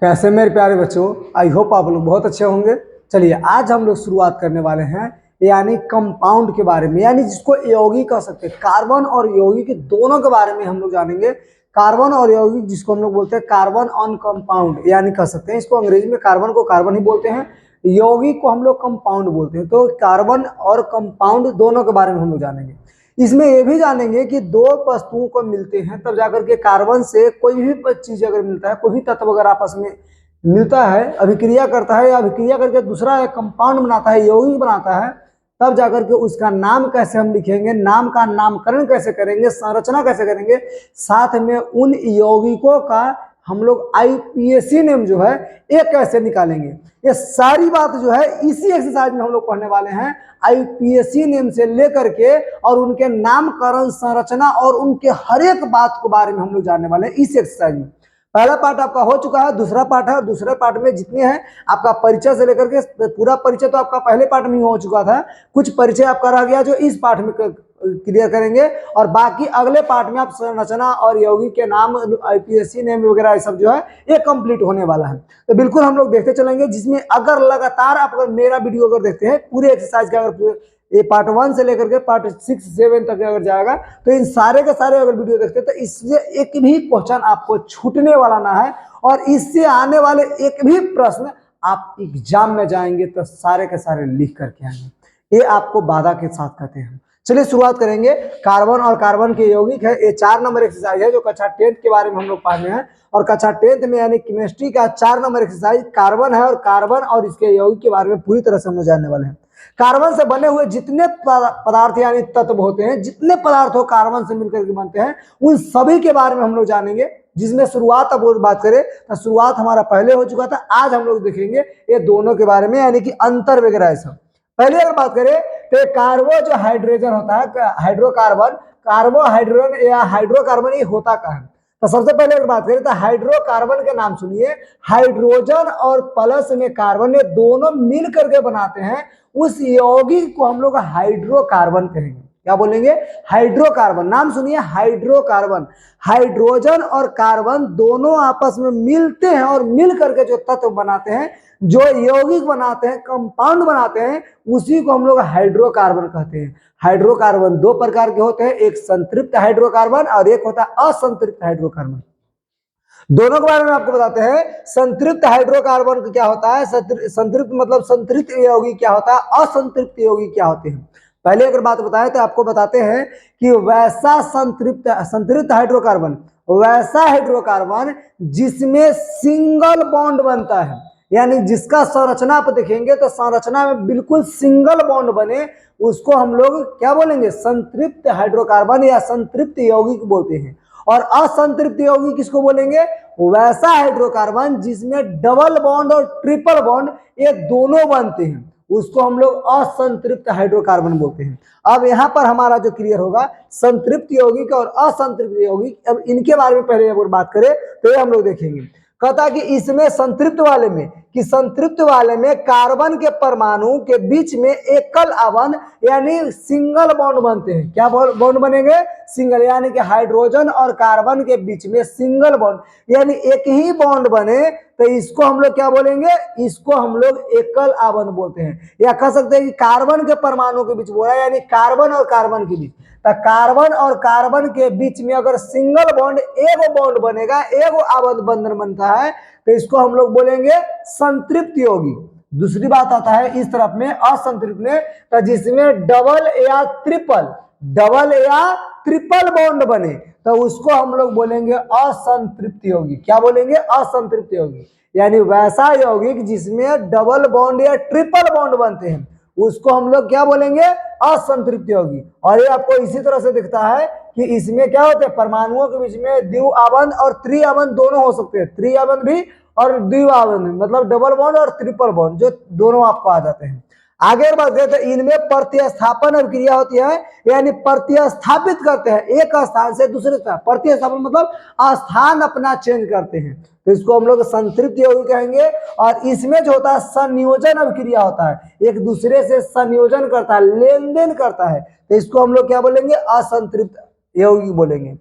कैसे मेरे प्यारे बच्चों, आई होप आप लोग बहुत अच्छे होंगे। चलिए आज हम लोग शुरुआत करने वाले हैं यानी कंपाउंड के बारे में, यानी जिसको यौगिक कह सकते हैं। कार्बन और यौगिक दोनों के बारे में हम लोग जानेंगे। कार्बन और यौगिक जिसको हम लोग बोलते हैं कार्बन ऑन कंपाउंड यानी कह सकते हैं। इसको अंग्रेजी में कार्बन को कार्बन ही बोलते हैं, यौगिक को हम लोग कंपाउंड बोलते हैं। तो कार्बन और कंपाउंड दोनों के बारे में हम लोग जानेंगे। इसमें यह भी जानेंगे कि दो वस्तुओं को मिलते हैं तब जाकर के कार्बन से कोई भी चीज अगर मिलता है, कोई भी तत्व अगर आपस में मिलता है, अभिक्रिया करता है या अभिक्रिया करके दूसरा एक कंपाउंड बनाता है, यौगिक बनाता है, तब जाकर के उसका नाम कैसे हम लिखेंगे, नाम का नामकरण कैसे करेंगे, संरचना कैसे करेंगे, साथ में उन यौगिकों का हम लोग आईपीएसी नेम जो है ये कैसे निकालेंगे। ये सारी बात जो है इसी एक्सरसाइज में हम लोग पढ़ने वाले हैं। आईपीएसी नेम से लेकर के और उनके नामकरण, संरचना और उनके हर एक बात के बारे में हम लोग जानने वाले हैं इस एक्सरसाइज में। पहला पार्ट आपका हो चुका है, दूसरा पार्ट है, और दूसरे पार्ट में जितने हैं आपका परिचय से लेकर के पूरा परिचय तो आपका पहले पार्ट में हो चुका था, कुछ परिचय आपका रह गया जो इस पार्ट में क्लियर करेंगे, और बाकी अगले पार्ट में आप संरचना और यौगिक के नाम, आईपीएसी नेम वगैरह ये सब जो है ये कंप्लीट होने वाला है। तो बिल्कुल हम लोग देखते चलेंगे, जिसमें अगर लगातार आप अगर मेरा वीडियो अगर देखते हैं पूरे एक्सरसाइज का, अगर ये पार्ट 1 से लेकर के पार्ट 6, 7 तक अगर जाएगा तो इन सारे के सारे अगर वीडियो देखते हैं तो इससे एक भी क्वेश्चन आपको छूटने वाला ना है, और इससे आने वाले एक भी प्रश्न आप एग्जाम में जाएंगे तो सारे के सारे लिख करके आएंगे। ये आपको वादा के साथ कहते हैं। चलिए शुरुआत करेंगे। कार्बन और कार्बन के यौगिक है, ये 4 नंबर एक्सरसाइज है जो कक्षा 10 के बारे में हम लोग पढ़ रहे हैं, और कक्षा 10 में यानी केमिस्ट्री का 4 नंबर एक्सरसाइज कार्बन है, और कार्बन और इसके यौगिक के बारे में पूरी तरह से हम लोग जानने वाले हैं। कार्बन से बने हुए जितने पदार्थ यानी तत्व होते हैं, जितने पदार्थ हो कार्बन से मिलकर के बनते हैं, उन सभी के बारे में हम लोग जानेंगे। जिसमें शुरुआत अब बात करें तो शुरुआत हमारा पहले हो चुका था, आज हम लोग देखेंगे ये दोनों के बारे में, यानी कि अंतर वगैरह सब। पहले अगर बात करें तो कार्बो जो हाइड्रोजन होता है, हाइड्रोकार्बन, कार्बोहाइड्रोजन या हाइड्रोकार्बन, ये होता क्या है? तो सबसे पहले अगर बात करें तो हाइड्रोकार्बन के नाम सुनिए। हाइड्रोजन और प्लस में कार्बन, ये दोनों मिल करके बनाते हैं उस यौगिक को हम लोग हाइड्रोकार्बन कहेंगे। क्या बोलेंगे? हाइड्रोकार्बन। नाम सुनिए, हाइड्रोकार्बन। हाइड्रोजन और कार्बन दोनों आपस में मिलते हैं और मिल करके जो तत्व बनाते हैं, जो यौगिक बनाते हैं, कंपाउंड बनाते हैं, उसी को हम लोग हाइड्रोकार्बन कहते हैं। हाइड्रोकार्बन 2 प्रकार के होते हैं, एक संतृप्त हाइड्रोकार्बन और एक होता है असंतृप्त हाइड्रोकार्बन। दोनों के बारे में आपको बताते हैं। संतृप्त हाइड्रोकार्बन क्या होता है, संतृप्त मतलब संतृप्त यौगिक क्या होता है, असंतृप्त यौगिक क्या होते हैं। पहले अगर बात बताएं तो आपको बताते हैं कि वैसा संतृप्त हाइड्रोकार्बन वैसा हाइड्रोकार्बन जिसमें सिंगल बॉन्ड बनता है, यानी जिसका संरचना आप देखेंगे तो संरचना में बिल्कुल सिंगल बॉन्ड बने, उसको हम लोग क्या बोलेंगे? संतृप्त हाइड्रोकार्बन या संतृप्त यौगिक बोलते हैं। और असंतृप्त यौगिक किसको बोलेंगे? वैसा हाइड्रोकार्बन जिसमें डबल बॉन्ड और ट्रिपल बॉन्ड ये दोनों बनते हैं, उसको हम लोग असंतृप्त हाइड्रोकार्बन बोलते हैं। अब यहाँ पर हमारा जो क्लियर होगा संतृप्त यौगिक और असंतृप्त यौगिक, अब इनके बारे में पहले अगर बात करें तो ये हम लोग देखेंगे। कहता कि इसमें संतृप्त वाले में कार्बन के परमाणु के बीच में एकल आबंध यानी सिंगल बॉन्ड बनते हैं। क्या बॉन्ड बनेंगे? सिंगल, यानी कि हाइड्रोजन और कार्बन के बीच में सिंगल बॉन्ड यानी एक ही बॉन्ड बने, तो इसको हम लोग क्या बोलेंगे? इसको हम लोग एकल आबंध बोलते हैं। या कह सकते हैं कि कार्बन के परमाणु के बीच बोला, यानी कार्बन और कार्बन के बीच, तो कार्बन और कार्बन के बीच में अगर सिंगल बॉन्ड एगो बॉन्ड बनेगा, एगो आबंध बंधन बनता है, तो इसको हम लोग बोलेंगे संतृप्त यौगिक। दूसरी बात आता है इस तरफ में असंतृप्त में, तो जिसमें डबल या ट्रिपल बॉन्ड बने, तो उसको हम लोग बोलेंगे असंतृप्त यौगिक। क्या बोलेंगे? असंतृप्त यौगिक। यानी वैसा यौगिक जिसमें डबल बॉन्ड या ट्रिपल बॉन्ड बनते हैं, उसको हम लोग क्या बोलेंगे? असंतृप्त यौगिक। और ये आपको इसी तरह से दिखता है कि इसमें क्या होते हैं? परमाणुओं के बीच में द्विआबंध और त्रिआबंध दोनों हो सकते हैं। त्रिआबंध भी और द्विआबंध मतलब डबल बॉन्ड और ट्रिपल बॉन्ड, जो दोनों आपको आ जाते हैं। आगे बात करें तो इनमें प्रतिस्थापन अभिक्रिया होती है, यानी प्रतिस्थापित करते हैं एक स्थान से दूसरे स्थान। प्रतिस्थापन मतलब स्थान अपना चेंज करते हैं, तो इसको हम लोग संतृप्त यौगिक कहेंगे। और इसमें जो होता है संयोजन अभिक्रिया होता है, एक दूसरे से संयोजन करता है, लेन देन करता है, तो इसको हम लोग क्या बोलेंगे? असंतृप्त यौगिक बोलेंगे।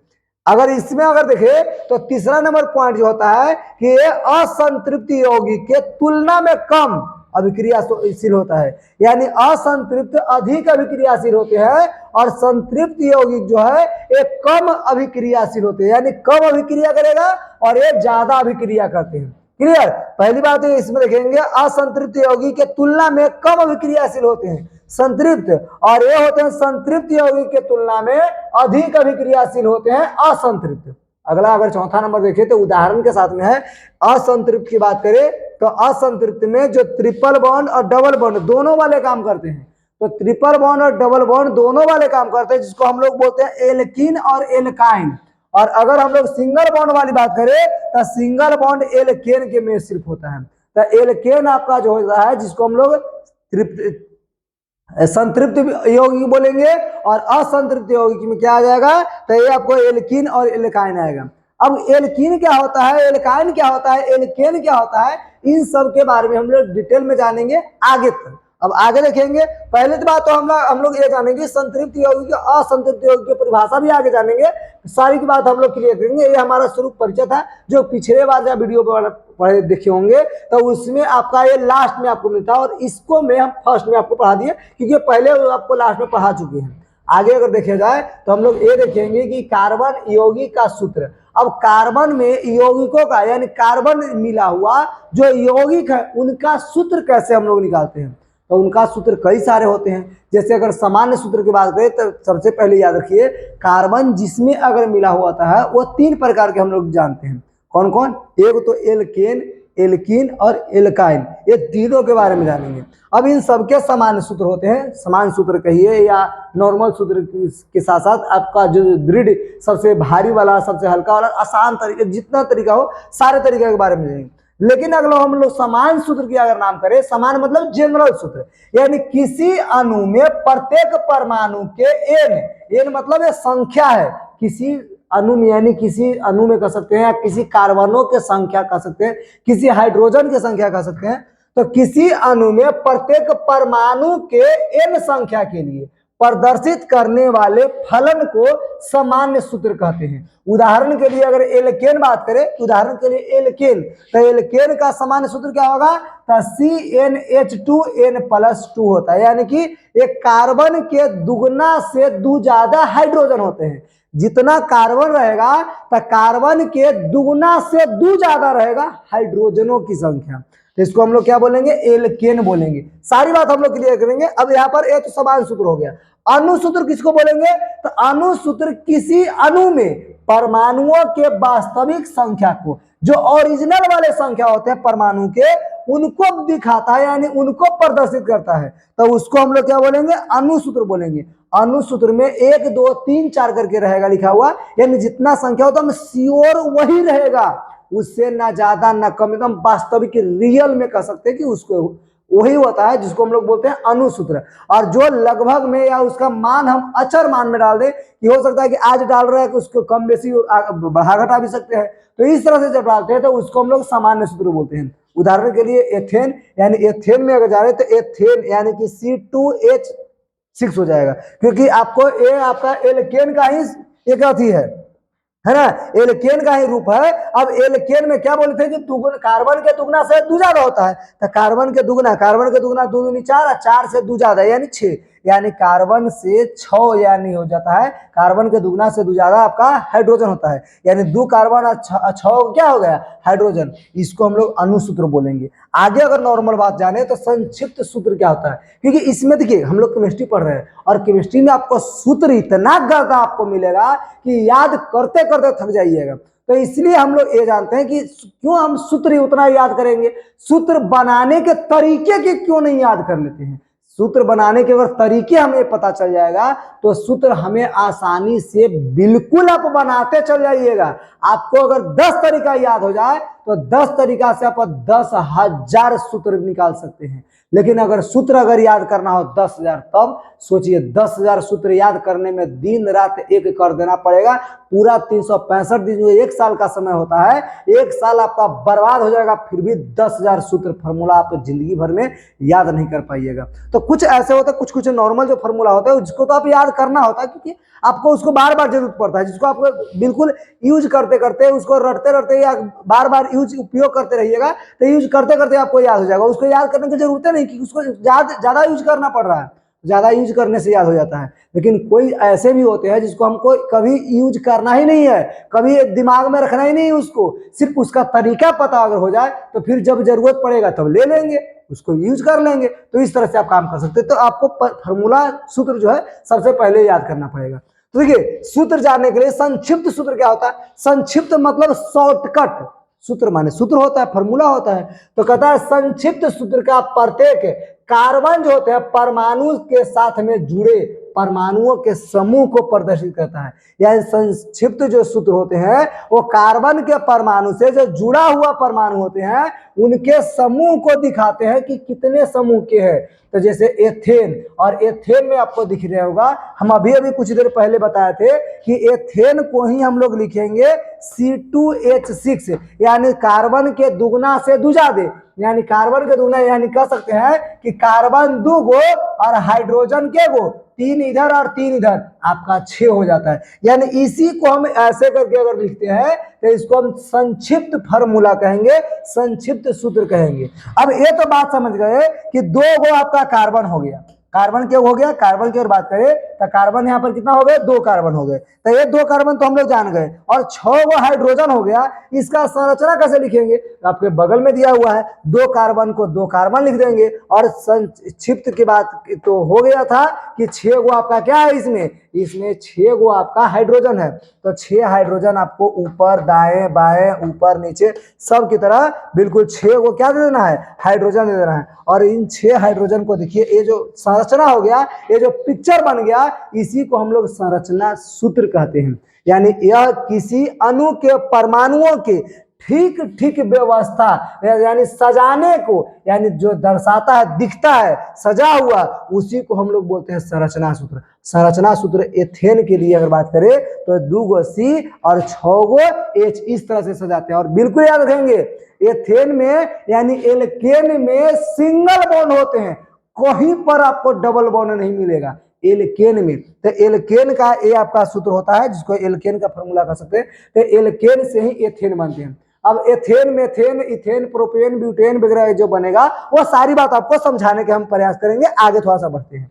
अगर इसमें अगर देखे तो तीसरा नंबर पॉइंट जो होता है कि ये असंतृप्त यौगिक के तुलना में कम अभिक्रियाशील होता है, यानी असंतृप्त अधिक अभिक्रियाशील होते हैं और संतृप्त यौगिक जो है ये कम अभिक्रियाशील होते हैं, यानी कम अभिक्रिया करेगा और ये ज्यादा अभिक्रिया करते हैं। क्लियर? पहली बात है इसमें देखेंगे असंतृप्त यौगिक के तुलना में कम अभिक्रियाशील होते हैं संतृप्त, और ये होते हैं संतृप्त यौगिक के तुलना में अधिक अभिक्रियाशील होते हैं असंतृप्त। अगला अगर चौथा नंबर देखें तो उदाहरण के साथ में है असंतृप्त की बात करें तो असंतृप्त में जो ट्रिपल बॉन्ड और डबल बॉन्ड दोनों वाले काम करते हैं, तो ट्रिपल बॉन्ड और डबल बॉन्ड दोनों वाले काम करते हैं, जिसको हम लोग बोलते हैं एल्कीन और एल्काइन। और अगर हम लोग सिंगल बॉन्ड वाली बात करें तो सिंगल बॉन्ड एल्केन के में सिर्फ होता है। तो एल्केन आपका जो होता है जिसको हम लोग संतृप्त यौगिक बोलेंगे, और असंतृप्त यौगिक में क्या आ जाएगा तो ये आपको एल्कीन और एल्काइन आएगा। अब एल्कीन क्या होता है, एल्काइन क्या होता है, एल्केन क्या होता है, इन सब के बारे में हम लोग डिटेल में जानेंगे आगे तक। अब आगे देखेंगे, पहले तो बात तो हम लोग ये जानेंगे संतृप्त यौगिक असंतृप्त यौगिक की परिभाषा भी आगे जानेंगे, सारी की बात हम लोग क्लियर करेंगे। ये हमारा शुरू परिचय था जो पिछले बार जब वीडियो पढ़े देखे होंगे तो उसमें आपका ये लास्ट में आपको मिलता है, और इसको में हम फर्स्ट में आपको पढ़ा दिए क्योंकि पहले आपको लास्ट में पढ़ा चुके हैं। आगे अगर देखे जाए तो हम लोग ये देखेंगे कि कार्बन यौगिक का सूत्र। अब कार्बन में यौगिकों का यानी कार्बन मिला हुआ जो यौगिक है उनका सूत्र कैसे हम लोग निकालते हैं, तो उनका सूत्र कई सारे होते हैं। जैसे अगर सामान्य सूत्र की बात करें तो सबसे पहले याद रखिए कार्बन जिसमें अगर मिला होता है वो 3 प्रकार के हम लोग जानते हैं। कौन कौन? एक तो एल्केन, एल्कीन और एल्काइन, ये तीनों के बारे में जानेंगे। अब इन सबके समान सूत्र होते हैं, समान सूत्र कहिए या नॉर्मल सूत्र के साथ साथ आपका जो दृढ़ सबसे भारी वाला, सबसे हल्का वाला, आसान तरीके, जितना तरीका हो सारे तरीके के बारे में जानेंगे। लेकिन अगर हम लोग समान सूत्र की अगर नाम करें, समान मतलब जनरल सूत्र, यानी किसी अणु में प्रत्येक परमाणु के एन मतलब ये संख्या है, किसी अणु में यानी किसी अणु में कह सकते हैं, या किसी कार्बनों के संख्या कह सकते हैं, किसी हाइड्रोजन की संख्या कह सकते हैं। तो किसी अणु में प्रत्येक परमाणु के एन संख्या के लिए प्रदर्शित करने वाले फलन को सामान्य सूत्र कहते हैं। उदाहरण के लिए अगर एल्केन बात करें, उदाहरण के लिए एल्केन, तो एल्केन का सामान्य सूत्र क्या होगा, तो CnH2n+2 होता है, यानी कि एक कार्बन के दुगना से दो ज्यादा हाइड्रोजन होते हैं। जितना कार्बन रहेगा तो कार्बन के दुगना से दो ज्यादा रहेगा हाइड्रोजनों की संख्या, तो इसको हम लोग क्या बोलेंगे, एल्केन बोलेंगे। सारी बात हम लोग क्लियर करेंगे। अब यहाँ पर एक तो समान सूत्र हो गया। अणु सूत्र किसको बोलेंगे, तो अणु सूत्र किसी अणु में परमाणुओं के वास्तविक संख्या को, जो ओरिजिनल वाले संख्या होते हैं परमाणु के, उनको दिखाता है यानी उनको प्रदर्शित करता है, तो उसको हम लोग क्या बोलेंगे, अणु सूत्र बोलेंगे। अणु सूत्र में 1 2 3 4 करके रहेगा लिखा हुआ, यानी जितना संख्या होता है श्योर वही रहेगा, उससे ना ज्यादा ना कम, एकदम वास्तविक रियल में कह सकते हैं कि उसको वही होता है, जिसको हम लोग बोलते हैं अणु सूत्र। और जो लगभग में या उसका मान हम अचर मान में डाल दें, कि हो सकता है कि आज डाल रहे हैं कि उसको कम बेसी बढ़ा घटा भी सकते हैं, तो इस तरह से जब डालते हैं तो उसको हम लोग सामान्य सूत्र बोलते हैं। उदाहरण के लिए एथेन, यानी एथेन में अगर जा रहे हैं तो एथेन यानी कि C2H6 हो जाएगा, क्योंकि आपको ये आपका एल्केन का ही एक अथी है ना, एल्केन का ही रूप है। अब एल्केन में क्या बोलते हैं कि कार्बन के दुगना से दो ज्यादा होता है, तो कार्बन के दुगना 2 दूनी 4, 4 से 2 ज्यादा यानी 6, यानी कार्बन से 6 यानी हो जाता है, कार्बन के दुगना से 2 ज्यादा आपका हाइड्रोजन होता है, यानी 2 कार्बन और 6 क्या हो गया, हाइड्रोजन। इसको हम लोग अणु सूत्र बोलेंगे। आगे अगर नॉर्मल बात जाने तो संक्षिप्त सूत्र क्या होता है, क्योंकि इसमें देखिए हम लोग केमिस्ट्री पढ़ रहे हैं और केमिस्ट्री में आपको सूत्र इतना ज्यादा आपको मिलेगा कि याद करते करते थक जाइएगा। तो इसलिए हम लोग ये जानते हैं कि क्यों हम सूत्र उतना याद करेंगे, सूत्र बनाने के तरीके के क्यों नहीं याद कर लेते हैं। सूत्र बनाने के अगर तरीके हमें पता चल जाएगा तो सूत्र हमें आसानी से बिल्कुल आप बनाते चल जाइएगा। आपको अगर 10 तरीका याद हो जाए तो 10 तरीका से आप 10,000 सूत्र निकाल सकते हैं। लेकिन अगर सूत्र अगर याद करना हो 10,000, तब सोचिए 10,000 सूत्र याद करने में दिन रात एक कर देना पड़ेगा, पूरा 365 दिन जो 1 साल का समय होता है, 1 साल आपका बर्बाद हो जाएगा, फिर भी 10,000 सूत्र फार्मूला आप जिंदगी भर में याद नहीं कर पाइएगा। तो कुछ ऐसे होते हैं, कुछ कुछ नॉर्मल जो फार्मूला होता है उसको तो आप याद करना होता है, क्योंकि आपको उसको बार बार जरूरत पड़ता है, जिसको आपको बिल्कुल यूज करते करते उसको रटते रटते या बार बार यूज उपयोग करते रहिएगा तो यूज करते करते आपको याद हो जाएगा। उसको याद करने की जरूरत नहीं कि उसको ज्यादा यूज करना पड़ रहा है, ज्यादा यूज करने से याद हो जाता है। लेकिन कोई ऐसे भी होते हैं जिसको हमको कभी यूज करना ही नहीं है, कभी दिमाग में रखना ही नहीं है, उसको सिर्फ उसका तरीका पता अगर हो जाए तो फिर जब जरूरत पड़ेगा तब ले लेंगे, उसको यूज कर लेंगे। तो इस तरह से आप काम कर सकते हैं। तो आपको फॉर्मूला सूत्र जो है सबसे पहले याद करना पड़ेगा। तो देखिए, सूत्र जानने के लिए संक्षिप्त सूत्र क्या होता है? संक्षिप्त मतलब शॉर्टकट। सूत्र माने सूत्र होता है, फॉर्मूला होता है। तो कहता है संक्षिप्त सूत्र का प्रत्येक कार्बन जो होते हैं परमाणु के साथ में जुड़े परमाणुओं के समूह को प्रदर्शित करता है। यानी संक्षिप्त जो सूत्र होते हैं वो कार्बन के परमाणु से जो जुड़ा हुआ परमाणु होते हैं उनके समूह को दिखाते हैं कि कितने समूह के हैं। तो जैसे एथेन, और एथेन में आपको दिख रहा होगा, हम अभी अभी कुछ देर पहले बताए थे कि एथेन को ही हम लोग लिखेंगे C2H6, यानी कार्बन के दुगना से दूजा दे, यानी कार्बन के दुगना, यानी कह सकते हैं कि कार्बन 2 गो और हाइड्रोजन के गो, 3 इधर और 3 इधर, आपका 6 हो जाता है। यानी इसी को हम ऐसे करके अगर लिखते हैं तो इसको हम संक्षिप्त फार्मूला कहेंगे, संक्षिप्त सूत्र कहेंगे। अब ये तो बात समझ गए कि 2 गो आपका कार्बन हो गया, कार्बन क्या हो गया, कार्बन की अगर बात करें तो कार्बन यहाँ पर कितना हो गए, 2 कार्बन हो गए। तो ये 2 कार्बन तो हम लोग जान गए, और 6 गो हाइड्रोजन हो गया। इसका संरचना कैसे लिखेंगे? आपके बगल में दिया हुआ है, 2 कार्बन को 2 कार्बन लिख देंगे। और संक्षिप्त की बात तो हो गया था कि 6 गो आपका क्या है, इसमें 6 गो आपका हाइड्रोजन है। तो 6 हाइड्रोजन आपको ऊपर दाएं बाएं ऊपर नीचे सब की तरह बिल्कुल 6 गो क्या दे देना है, हाइड्रोजन दे देना है। और इन 6 हाइड्रोजन को देखिए, ये जो संरचना हो गया, ये जो पिक्चर बन गया, इसी को हम लोग संरचना सूत्र कहते हैं। यानी यह किसी अणु के परमाणुओं के ठीक ठीक व्यवस्था यानी सजाने को, यानी जो दर्शाता है, दिखता है सजा हुआ, उसी को हम लोग बोलते हैं संरचना सूत्र। संरचना सूत्र एथेन के लिए अगर बात करें तो 2 गो C और 6 गो H इस तरह से सजाते हैं। और बिल्कुल याद रखेंगे, एथेन में यानी एल्केन में सिंगल बॉन्ड होते हैं, कहीं पर आपको डबल बॉन्ड नहीं मिलेगा एल्केन में। तो एल्केन का ये आपका सूत्र होता है, जिसको एल्केन का फॉर्मूला कह सकते हैं। तो एल्केन से ही एथेन बनते हैं। अब ethane, methane, ethane, propane, butane वगैरह जो बनेगा वो सारी बात आपको समझाने के हम प्रयास करेंगे। आगे थोड़ा सा बढ़ते हैं।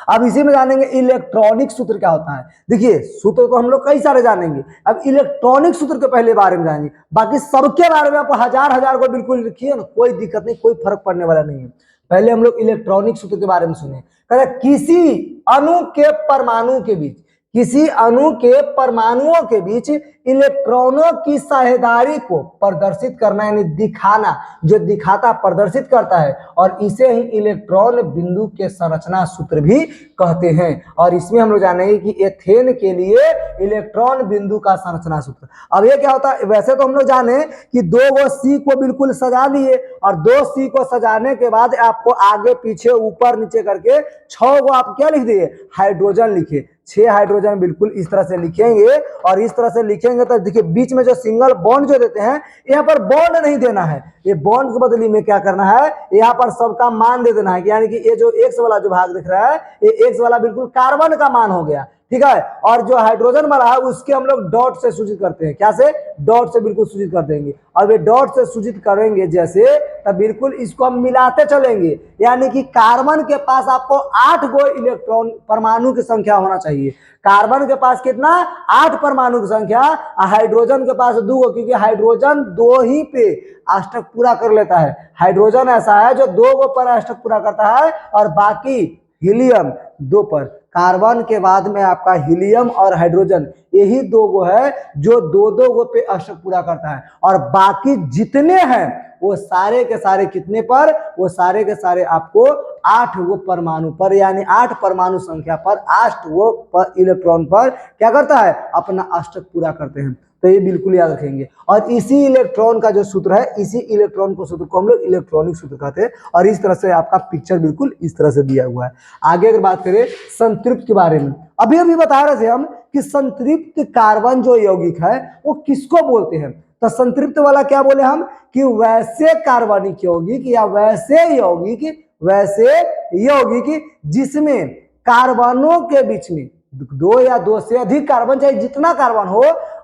अब इसी में जानेंगे इलेक्ट्रॉनिक सूत्र क्या होता है। देखिए, सूत्र तो हम लोग कई सारे जानेंगे, अब इलेक्ट्रॉनिक सूत्र के पहले बारे में जानेंगे। बाकी सबके बारे में आप हजार को बिल्कुल लिखिए ना, कोई दिक्कत नहीं, कोई फर्क पड़ने वाला नहीं है। पहले हम लोग इलेक्ट्रॉनिक सूत्र के बारे में सुने। किसी अणु के परमाणु के बीच, किसी अणु के परमाणुओं के बीच इलेक्ट्रॉनों की साझेदारी को प्रदर्शित करना, यानी दिखाना, जो दिखाता प्रदर्शित करता है, और इसे ही इलेक्ट्रॉन बिंदु के संरचना सूत्र भी कहते हैं। और इसमें हम लोग जानेंगे कि एथेन के लिए इलेक्ट्रॉन बिंदु का संरचना सूत्र। अब ये क्या होता है? वैसे तो हम लोग जाने कि 2 गो C को बिल्कुल सजा लिए, और 2 C को सजाने के बाद आपको आगे पीछे ऊपर नीचे करके 6 गो आप क्या लिख दिए, हाइड्रोजन लिखे। 6 हाइड्रोजन बिल्कुल इस तरह से लिखेंगे, और इस तरह से लिखेंगे तो देखिए बीच में जो सिंगल बॉन्ड जो देते हैं, यहाँ पर बॉन्ड नहीं देना है, ये बॉन्ड के बदले में क्या करना है, यहाँ पर सबका मान दे देना है। यानी कि ये जो एक्स वाला जो भाग दिख रहा है, ये एक्स वाला बिल्कुल कार्बन का मान हो गया, ठीक है। और जो हाइड्रोजन वाला है उसके हम लोग डॉट से सूचित करते हैं। क्या से? डॉट से बिल्कुल सूचित कर देंगे। और वे डॉट से सूचित करेंगे जैसे, तब बिल्कुल इसको हम मिलाते चलेंगे। यानी कि कार्बन के पास आपको 8 गो इलेक्ट्रॉन परमाणु की संख्या होना चाहिए। कार्बन के पास कितना? 8 परमाणु की संख्या। हाइड्रोजन के पास 2 गो, क्योंकि हाइड्रोजन 2 ही पे अष्टक पूरा कर लेता है। हाइड्रोजन ऐसा है जो 2 गो पर अष्टक पूरा करता है, और बाकी हीलियम 2 पर। कार्बन के बाद में आपका हीलियम और हाइड्रोजन, यही 2 गो है जो 2 गो पे अष्टक पूरा करता है। और बाकी जितने हैं वो सारे के सारे कितने पर? वो सारे के सारे आपको 8 गो परमाणु पर, यानी 8 परमाणु संख्या पर 8 गो पर इलेक्ट्रॉन पर क्या करता है? अपना अष्टक पूरा करते हैं। तो ये बिल्कुल याद रखेंगे। और इसी इलेक्ट्रॉन का जो सूत्र है, इसी इलेक्ट्रॉन को सूत्र को हम लोग इलेक्ट्रॉनिक सूत्र कहते हैं। और इस तरह से आपका पिक्चर बिल्कुल इस तरह से दिया हुआ है। आगे अगर बात करें संतृप्त के बारे में, अभी अभी बता रहे थे हम कि संतृप्त कार्बन जो यौगिक है वो किसको बोलते हैं। तो संतृप्त वाला क्या बोले हम कि वैसे कार्बनिक यौगिक या वैसे यौगिक जिसमें कार्बनों के बीच में दो या दो से अधिक कार्बन, चाहे जितना कार्बन हो,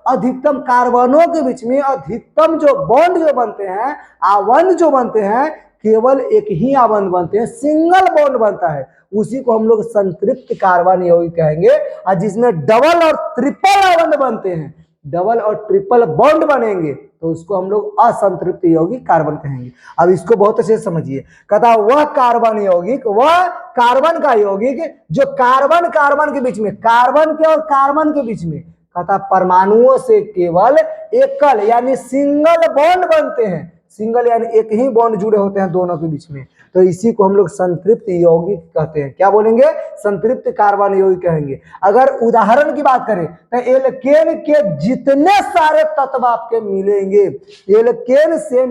अधिकतम कार्बनों के बीच में अधिकतम जो बॉन्ड जो बनते हैं, आबंध जो बनते हैं, केवल एक ही आबंध बनते हैं, सिंगल बॉन्ड बनता है, उसी को हम लोग संतृप्त कार्बन यौगिक कहेंगे। और जिसमें डबल और ट्रिपल आबंध बनते हैं, डबल और ट्रिपल बॉन्ड बनेंगे, तो उसको हम लोग असंतृप्त यौगिक कार्बन कहेंगे। अब इसको बहुत अच्छे से समझिए। कहता वह कार्बन यौगिक, वह कार्बन का यौगिक जो कार्बन कार्बन के बीच में, कार्बन के और कार्बन के बीच में, कहता परमाणुओं से केवल एकल यानी सिंगल बॉन्ड बनते हैं, सिंगल यानी एक ही बॉन्ड जुड़े होते हैं दोनों के बीच में, तो इसी को हम लोग संतृप्त यौगिक कहते हैं। क्या बोलेंगे? संतृप्त कार्बन यौगिक कहेंगे। अगर उदाहरण की बात करें तो एल्केन के जितने सारे तत्व आपके मिलेंगे, एल्केन से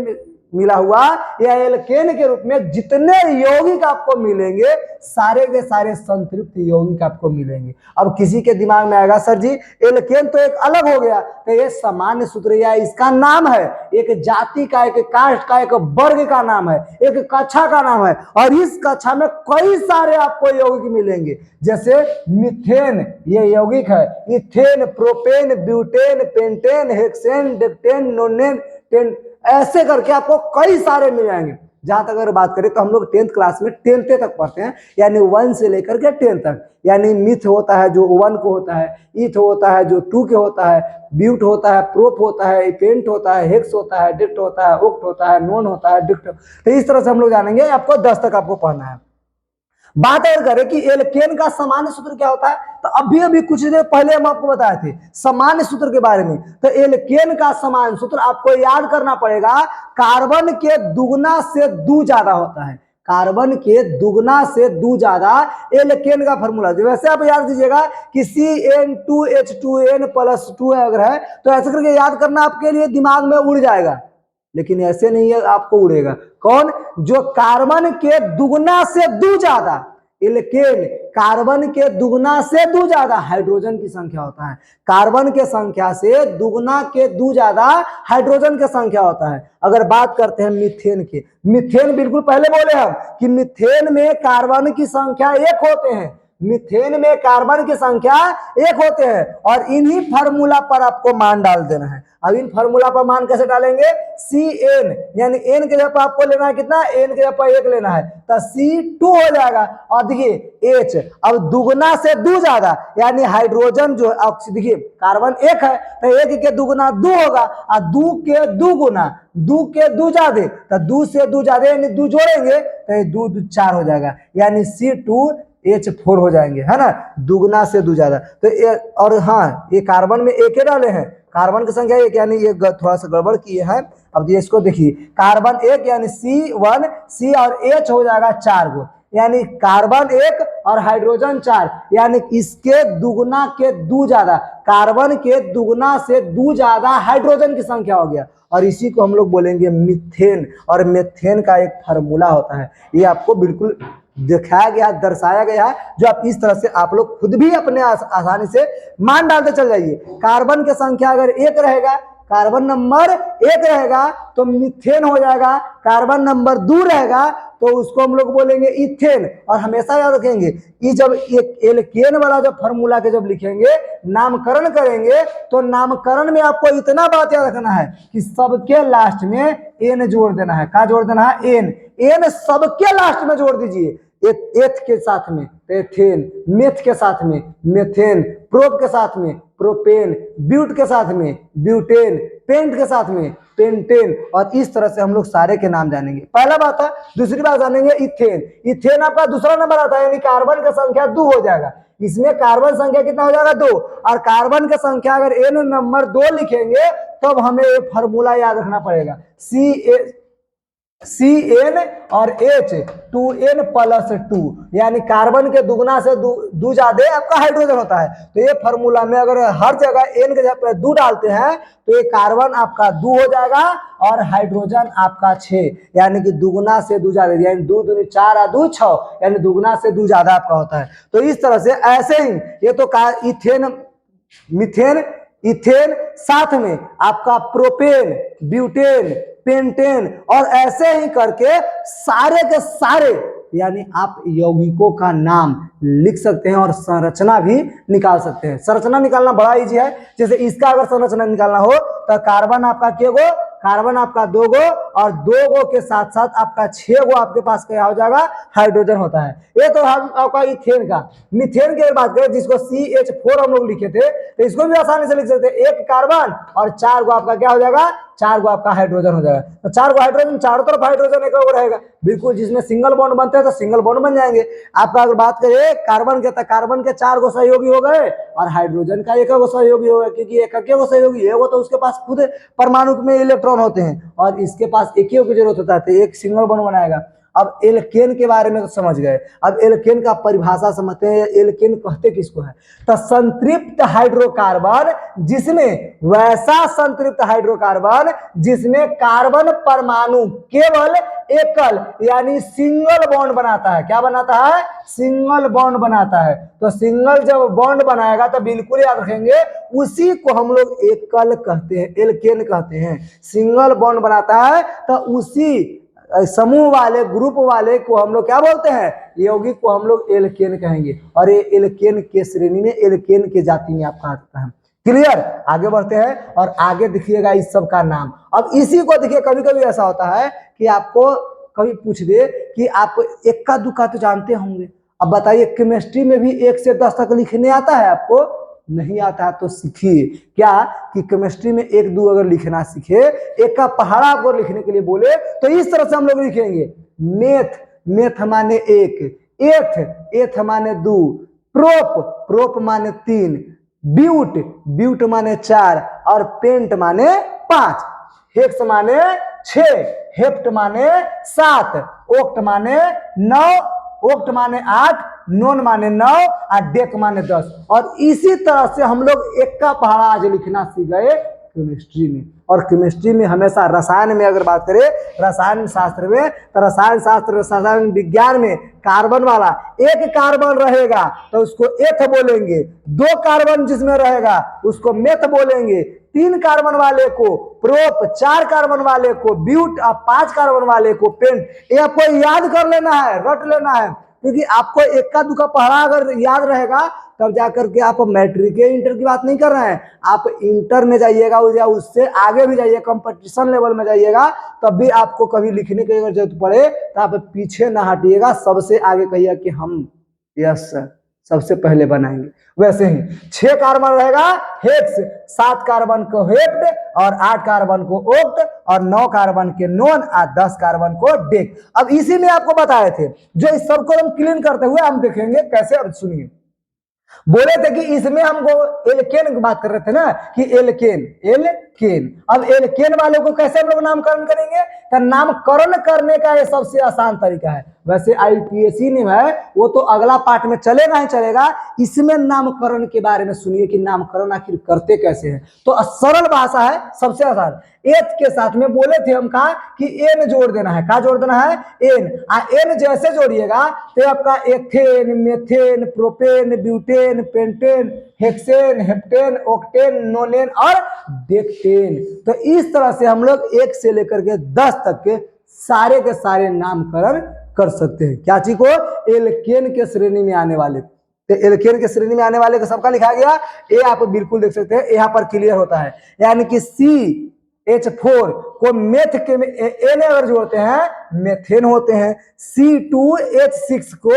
मिला हुआ या एल्केन के रूप में जितने यौगिक आपको मिलेंगे, सारे के सारे संतृप्त यौगिक आपको मिलेंगे। अब किसी के दिमाग में आएगा सर जी एल्केन तो एक अलग हो गया, तो ये सामान्य सूत्र या इसका नाम है, एक जाति का, एक कास्ट का, एक वर्ग का नाम है, एक कक्षा का नाम है, और इस कक्षा में कई सारे आपको यौगिक मिलेंगे। जैसे मीथेन ये यौगिक है, ethane, propane, butane, pentane, hexane, decane, nonane, टेन, ऐसे करके आपको कई सारे मिल जाएंगे। जहां तक अगर बात करें तो हम लोग 10th क्लास में 10th तक पढ़ते हैं, यानी 1 से लेकर के 10 तक, यानी मिथ होता है जो 1 को होता है, ईथ होता है जो 2 के होता है, ब्यूट होता है, प्रोप होता है, पेंट होता है, हेक्स होता है, डिक्ट होता है, ओक्ट होता है, नोन होता है, डिक्ट। तो इस तरह से हम लोग जानेंगे, आपको 10 तक आपको पढ़ना है। बात अगर करें कि एल्केन का सामान्य सूत्र क्या होता है, तो अभी कुछ देर पहले हम आपको बताए थे सामान्य सूत्र के बारे में। तो एल्केन का सामान्य सूत्र आपको याद करना पड़ेगा, कार्बन के दुगना से दो ज्यादा होता है, कार्बन के दुगना से दो ज्यादा एल्केन का फॉर्मूला। वैसे आप याद कीजिएगा कि CN2H2N+2 अगर है तो ऐसे करके याद करना आपके लिए दिमाग में उड़ जाएगा, लेकिन ऐसे नहीं है, आपको उड़ेगा। कौन? जो कार्बन के दुगना से दो ज्यादा एल्केन, कार्बन के दुगना से दो ज्यादा हाइड्रोजन की संख्या होता है, कार्बन के संख्या से दुगना के दो ज्यादा हाइड्रोजन की संख्या होता है। अगर बात करते हैं मीथेन की, मीथेन बिल्कुल पहले बोले हम कि मीथेन में कार्बन की संख्या 1 होते हैं, मीथेन में कार्बन की संख्या 1 होते हैं, और इन्हीं फार्मूला पर आपको मान डाल देना है। अब इन फार्मूला पर मान कैसे डालेंगे? CN यानी N के जगह पर आपको लेना है कितना? N के जगह पर 1 लेना है, तो C2 हो जाएगा। और देखिए H, अब दुगना से दो ज्यादा यानी हाइड्रोजन जो, देखिए कार्बन 1 है तो 1 के दुगना 2 होगा, और 2 के 2 गुना 2 के 2 ज्यादा, तो 2 से 2 ज्यादा यानी 2 जोड़ेंगे तो ये 2 2 4 हो जाएगा, यानी C2H4 हो जाएंगे, है ना, दुगना से दो ज्यादा। तो ये, और हाँ ये कार्बन में 1 डाले हैं, कार्बन की संख्या 1 यानी ये थोड़ा सा गड़बड़ किए हैं। अब ये इसको देखिए, कार्बन 1 यानी C1, C और H हो जाएगा 4 गो, यानी कार्बन 1 और हाइड्रोजन 4, यानी इसके दुगना के दो ज्यादा, कार्बन के दुगना से दो ज्यादा हाइड्रोजन की संख्या हो गया, और इसी को हम लोग बोलेंगे मीथेन। और मीथेन का एक फार्मूला होता है, ये आपको बिल्कुल दिखाया गया, दर्शाया गया है, जो आप इस तरह से आप लोग खुद भी अपने आसानी से मान डालते चल जाइए। कार्बन की संख्या अगर 1 रहेगा, कार्बन नंबर 1 रहेगा तो मीथेन हो जाएगा, कार्बन नंबर 2 रहेगा तो उसको हम लोग बोलेंगे इथेन। और हमेशा याद रखेंगे ये जब एक एल्केन वाला जब फार्मूला के जब लिखेंगे, नामकरण करेंगे, तो नामकरण में आपको इतना बात याद रखना है कि सबके लास्ट में एन जोड़ देना है। क्या जोड़ देना है? एन। एन सबके लास्ट में जोड़ दीजिए, एथ के साथ में एथेन, मेथ के साथ में मेथेन, प्रोप के साथ में प्रोपेन, ब्यूट के साथ में ब्यूटेन, पेंट के साथ में पेंटेन, और इस तरह से हम लोग सारे के नाम जानेंगे। पहला बात है। दूसरी बात जानेंगे इथेन। इथेन आपका दूसरा नंबर आता है, यानी कार्बन का संख्या 2 हो जाएगा। इसमें कार्बन संख्या कितना हो जाएगा? 2, और कार्बन की संख्या अगर एन नंबर 2 लिखेंगे तब हमें ये फार्मूला याद रखना पड़ेगा, CN और H 2N+2, यानी कार्बन के दुगना से दो ज्यादा आपका हाइड्रोजन होता है। तो ये फार्मूला में अगर हर जगह N के जगह पे 2 डालते हैं तो ये कार्बन आपका 2 हो जाएगा और हाइड्रोजन आपका 6, यानी कि दुगना से 2 ज्यादा, यानी 2 दूनी 4 और 2 6, यानी दुगना से 2 ज्यादा आपका होता है। तो इस तरह से ऐसे ही ये तो इथेन मीथेन, इथेन, साथ में आपका प्रोपेन, ब्यूटेन, पेंटेन और ऐसे ही करके सारे के सारे यानी आप यौगिकों का नाम लिख सकते हैं और संरचना भी निकाल सकते हैं। संरचना निकालना बड़ा इजी है। जैसे इसका अगर संरचना निकालना हो तो कार्बन आपका के गो, कार्बन आपका 2 गो और 2 गो के साथ साथ आपका 6 गो आपके पास क्या हो जाएगा, हाइड्रोजन होता है। ये तो आपका इथेन का। मीथेन की बात करें जिसको CH4 हम लोग लिखे थे, तो इसको भी आसानी से लिख सकते हैं, 1 कार्बन और 4 गो आपका क्या हो जाएगा, 4 गो आपका हाइड्रोजन हो जाएगा। तो 4 गो हाइड्रोजन, चारों तरफ हाइड्रोजन एक रहेगा, बिल्कुल जिसमें सिंगल बॉन्ड बनते हैं तो सिंगल बॉन्ड बन जाएंगे। आपका अगर बात करें कार्बन के, तो कार्बन के 4 गो सहयोगी हो गए और हाइड्रोजन का 1 गो सहयोगी हो गया, क्योंकि एक गो सहयोगी है वो तो उसके पास खुद परमाणु में इलेक्ट्रॉन होते हैं और इसके पास एक ही की जरूरत होता है, तो एक सिंगल बॉन्ड बनाएगा। अब एल्केन के बारे में तो समझ गए, अब एल्केन का परिभाषा समझते हैं। एल्केन कहते किसको है, तो संतृप्त हाइड्रोकार्बन, जिसमें वैसा संतृप्त हाइड्रोकार्बन जिसमें कार्बन परमाणु केवल एकल यानी सिंगल बॉन्ड बनाता है। क्या बनाता है, सिंगल बॉन्ड बनाता है। तो सिंगल जब बॉन्ड बनाएगा तो बिल्कुल याद रखेंगे उसी को हम लोग एकल कहते हैं, एल्केन कहते हैं। सिंगल बॉन्ड बनाता है तो उसी समूह वाले, ग्रुप वाले को हम लोग क्या बोलते हैं, यौगिक को हम लोग एल्केन कहेंगे। और ये एल्केन के श्रेणी में, एल्केन के जाति में आपका आता है। क्लियर, आगे बढ़ते हैं और आगे देखिएगा इस सब का नाम। अब इसी को देखिए, कभी कभी ऐसा होता है कि आपको कभी पूछ दे कि आप इक्का दुक्का तो जानते होंगे, अब बताइए केमिस्ट्री में भी 1 से 10 तक लिखने आता है आपको, नहीं आता है तो सीखिए। क्या कि केमिस्ट्री में 1 2 अगर लिखना सीखे, एक का पहाड़ा आपको लिखने के लिए बोले तो इस तरह से हम लोग लिखेंगे। मेथ, मेथ माने 1, एथ, एथ माने 2, प्रोप, प्रोप माने 3, ब्यूट, ब्यूट माने 4 और पेंट माने 5, हेक्स माने 6, हेप्ट माने 7, ओक्ट माने 9, ओक्ट माने 8, नोन माने 9 और डेक माने 10। और इसी तरह से हम लोग एक का पहाड़ा आज लिखना सीख गए केमिस्ट्री में। और केमिस्ट्री में हमेशा, रसायन में अगर बात करें, रसायन शास्त्र में, तो रसायन शास्त्र, रसायन विज्ञान में कार्बन वाला 1 कार्बन रहेगा तो उसको एथ बोलेंगे, 2 कार्बन जिसमें रहेगा उसको मेथ बोलेंगे, 3 कार्बन वाले को प्रोप, 4 कार्बन वाले को ब्यूट और 5 कार्बन वाले को पेंट। ये आपको याद कर लेना है, रट लेना है, क्योंकि आपको इक्का दुक्का पढ़ा अगर याद रहेगा तब जाकर के आप मैट्रिक इंटर की बात नहीं कर रहे हैं, आप इंटर में जाइएगा या उससे आगे भी जाइए, कंपटीशन लेवल में जाइएगा, तब भी आपको कभी लिखने की अगर जरूरत पड़े तो आप पीछे ना हटिएगा, सबसे आगे कहिए कि हम यस सर सबसे पहले बनाएंगे। वैसे ही 6 कार्बन रहेगा हेक्स, 7 कार्बन को हेप्ट और 8 कार्बन को ओक्ट और 9 कार्बन के नोन और 10 कार्बन को डेक। अब इसी में आपको बताए थे, जो इस सबको हम क्लीन करते हुए हम देखेंगे कैसे। अब सुनिए, बोले थे कि इसमें हमको एल्केन की बात कर रहे थे ना, कि एल्केन, एल्केन। अब एल्केन वालों को कैसे हम लोग नामकरण करेंगे, तो नामकरण करने का ये सबसे आसान तरीका है। वैसे आईपीएससी में है वो तो अगला पार्ट में चलेगा ही चलेगा, इसमें नामकरण के बारे में सुनिए कि नामकरण आखिर करते कैसे हैं। तो सरल भाषा है, सबसे आसान। एथ के साथ में बोले थे हम कहा कि एन जोड़ देना है। क्या जोड़ देना है, एन। एन जैसे जोड़िएगा तो आपका ethane, methane, propane, butane, pentane, hexane, heptane, octane, नोनेन और डेक्टेन। तो इस तरह से हम लोग 1 से लेकर के 10 तक के सारे नामकरण कर सकते हैं। क्या चीज को, एल्केन के श्रेणी में आने वाले। तो एल्केन के श्रेणी में आने वाले को सबका लिखा गया। ये आप बिल्कुल देख सकते हैं, यहाँ पर क्लियर होता है, यानी कि CH4 को मेथ के में एन अगर जोड़ते हैं मेथेन होते हैं, C2H6 को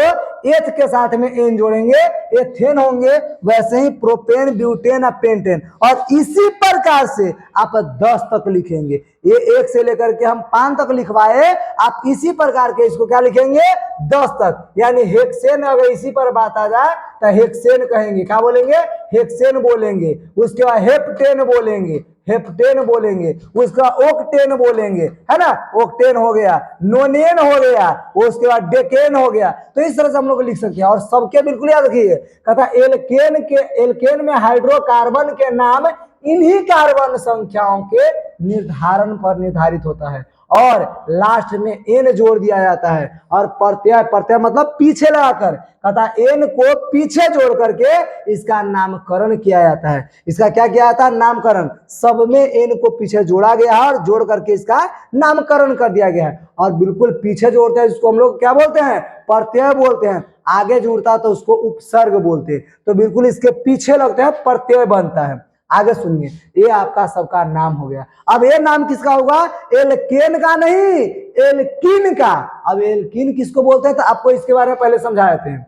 एथ के साथ में एन जोड़ेंगे एथेन होंगे। वैसे ही प्रोपेन, ब्यूटेन और पेंटेन, और इसी प्रकार से आप 10 तक लिखेंगे। ये 1 से लेकर के हम 5 तक लिखवाए, आप इसी प्रकार के इसको क्या लिखेंगे, 10 तक। यानी हेक्सेन, अगर इसी पर बात आ जाए तो हेक्सेन कहेंगे। क्या बोलेंगे, हेक्सेन बोलेंगे। उसके बाद हेप्टेन बोलेंगे, हेप्टेन बोलेंगे। उसका ओक्टेन बोलेंगे, है ना, ओक्टेन हो गया। नोनेन हो गया, उसके बाद डेकेन हो गया। तो इस तरह से हम लोग लिख सकते हैं। और सबके बिल्कुल याद रखिए, कहता एल्केन में हाइड्रोकार्बन के नाम इन्हीं कार्बन संख्याओं के निर्धारण पर निर्धारित होता है। और लास्ट में एन जोड़ दिया जाता है और प्रत्यय, प्रत्यय मतलब पीछे लगाकर, कहता एन को पीछे जोड़ करके इसका नामकरण किया जाता है। इसका क्या किया जाता है? नामकरण। सब में एन को पीछे जोड़ा गया है और जोड़ करके इसका नामकरण कर दिया गया है। और बिल्कुल पीछे जोड़ते हैं जिसको हम लोग क्या बोलते हैं? प्रत्यय बोलते हैं। आगे जुड़ता है तो उसको उपसर्ग बोलते हैं। तो बिल्कुल इसके पीछे लगते हैं, प्रत्यय बनता है। आगे सुनिए, ये आपका सबका नाम हो गया। अब ये नाम किसका होगा? एल्केन का नहीं, एल्कीन का। अब एल्कीन किसको बोलते हैं तो आपको इसके बारे में पहले समझा देते हैं।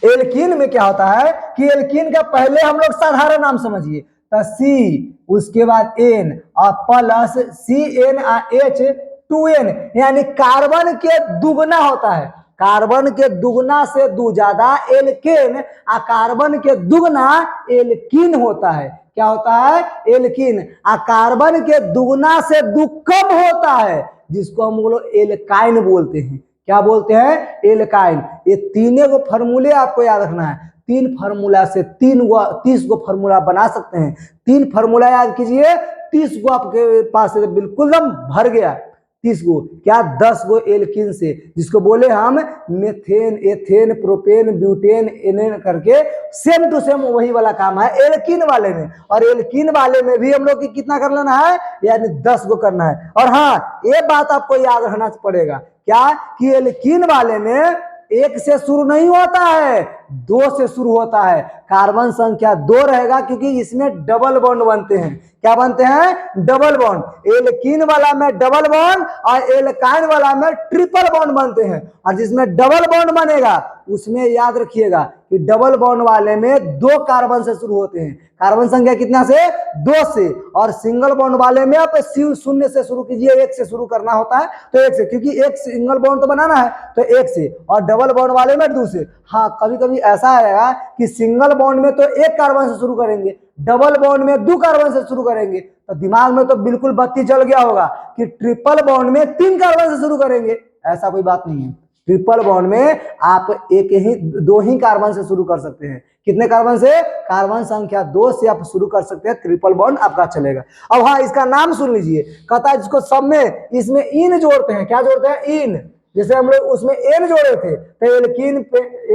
एल्कीन में क्या होता है कि एल्कीन का पहले हम लोग साधारण नाम समझिए, तो सी, उसके बाद एन और प्लस CNH2N, यानी कार्बन के दुगना होता है। कार्बन के दुगना से दू ज्यादा एल्केन और कार्बन के दुगना एल्कीन होता है। क्या होता है? एल्कीन। और कार्बन के दुगना से दू कम होता है जिसको हम लोग एल्काइन बोलते हैं। क्या बोलते हैं? एल्काइन। ये तीनों को फॉर्मूले आपको याद रखना है। 3 फार्मूला से 30 गो फार्मूला बना सकते हैं। 3 फार्मूला याद कीजिए, 30 गो आपके पास बिल्कुल दम भर गया। 30 गो क्या? 10 गो एल्कीन से, जिसको बोले हम methane, ethane, propane, butane, Annen करके सेम टू सेम वही वाला काम है एल्कीन वाले में। और एल्कीन वाले में भी हम लोग की कितना कर लेना है? यानी 10 गो करना है। और हाँ, ये बात आपको याद रखना पड़ेगा, क्या कि एल्कीन वाले में 1 से शुरू नहीं होता है, 2 से शुरू होता है। कार्बन संख्या 2 रहेगा क्योंकि इसमें डबल बॉन्ड बनते हैं। क्या बनते हैं? Double bond. एल्कीन वाला में डबल बॉन्ड और एल्काइन वाला में ट्रिपल बॉन्ड बनते हैं। और जिसमें डबल बॉन्ड बनेगा उसमें याद रखिएगा कि डबल बॉन्ड वाले में 2 कार्बन से शुरू होते हैं। कार्बन संख्या कितना से? 2 से। और सिंगल बॉन्ड वाले में आप 0 से शुरू कीजिए, 1 से शुरू करना होता है तो 1 से, क्योंकि एक सिंगल बॉन्ड तो बनाना है तो 1 से, और डबल बॉन्ड वाले में 2 से। हाँ, कभी कभी ऐसा आएगा कि सिंगल बॉन्ड में तो 1 कार्बन से शुरू करेंगे, डबल बॉन्ड में 2 कार्बन से शुरू करेंगे, तो दिमाग में तो बिल्कुल बत्ती जल गया होगा कि ट्रिपल बॉन्ड में 3 कार्बन से शुरू करेंगे। ऐसा कोई बात नहीं है। ट्रिपल बॉन्ड में आप 2 ही कार्बन से शुरू कर सकते हैं। कितने कार्बन से? कार्बन संख्या 2 से आप शुरू कर सकते हैं, ट्रिपल बॉन्ड आपका चलेगा। अब हाँ, इसका नाम सुन लीजिए, कहता है जिसको सब में इसमें इन जोड़ते हैं। क्या जोड़ते हैं? इन। जैसे हम लोग उसमें एन जोड़े थे तो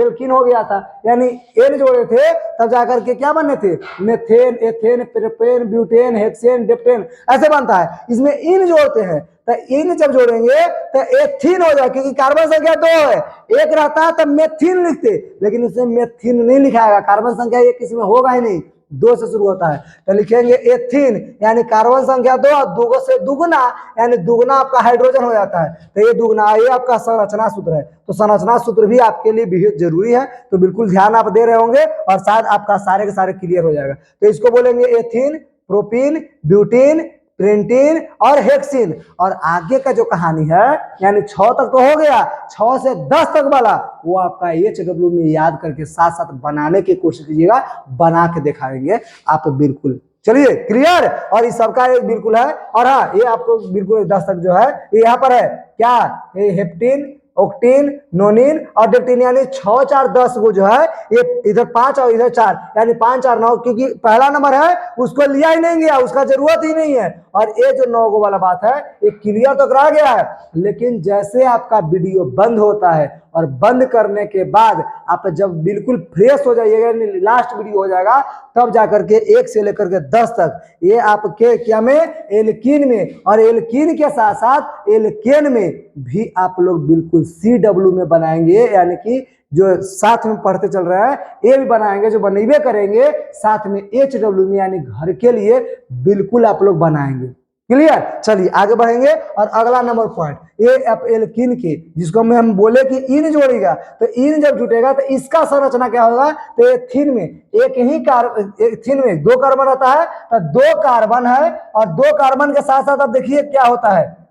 एल्कीन हो गया था, यानी एन जोड़े थे तब जाकर के क्या बने थे? Methane, ethane, propane, butane, hexane, heptane, ऐसे बनता है। इसमें इन जोड़ते हैं तो इन जब जोड़ेंगे तो एथीन हो जाए, क्योंकि कार्बन संख्या 2 है, 1 रहता है तब मेथिन लिखते, लेकिन इसमें मेथिन नहीं लिखाएगा, कार्बन संख्या 1 इसमें होगा ही नहीं, 2 से शुरू होता है तो लिखेंगे एथीन, यानी कार्बन संख्या 2 और 2 से दुगना, यानी दुगना आपका हाइड्रोजन हो जाता है। तो ये दुगना, ये आपका संरचना सूत्र है। तो संरचना सूत्र भी आपके लिए बेहद जरूरी है, तो बिल्कुल ध्यान आप दे रहे होंगे और शायद आपका सारे के सारे क्लियर हो जाएगा। तो इसको बोलेंगे एथीन, प्रोपीन, ब्यूटीन, प्रिंटीन और हेक्सिन। और आगे का जो कहानी है, यानी 6 तक तो हो गया, 6 से 10 तक वाला वो आपका HW में याद करके साथ साथ बनाने की कोशिश कीजिएगा, बना के दिखाएंगे आप बिल्कुल। चलिए, क्लियर। और इस सबका एक बिल्कुल है। और हाँ, ये आपको बिल्कुल 10 तक जो है ये यहाँ पर है, क्या? ये हेप्टीन, ऑक्टीन, नोनिन और डेप्टीन, यानी 6, 4, 10 वो जो है, ये इधर 5 और इधर 4, यानी 5, 4, 9, क्योंकि पहला नंबर है उसको लिया ही नहीं गया, उसका जरूरत ही नहीं है। और ये जो 9 गो वाला बात है ये क्लियर तो करा गया है, लेकिन जैसे आपका वीडियो बंद होता है और बंद करने के बाद आप जब बिल्कुल फ्रेश हो जाइएगा, लास्ट वीडियो हो जाएगा, तब जाकर के 1 से लेकर के 10 तक ये आपके क्या में? एल्कीन में। और एल्कीन के साथ साथ एल्केन में भी आप लोग बिल्कुल CW में बनाएंगे, यानी कि जो साथ में पढ़ते चल रहा है ये भी बनाएंगे, जो बनेबे करेंगे साथ में HW में, यानी घर के लिए बिल्कुल आप लोग बनाएंगे। क्लियर। चलिए आगे बढ़ेंगे। और अगला नंबर पॉइंट, ये एल्कीन के जिसको हम बोले कि इन जोड़ेगा, तो इन जब जुटेगा तो इसका संरचना क्या होगा? तो एथीन में एथीन में 2 कार्बन रहता है, तो 2 कार्बन है, और 2 कार्बन के साथ साथ अब देखिए क्या होता है,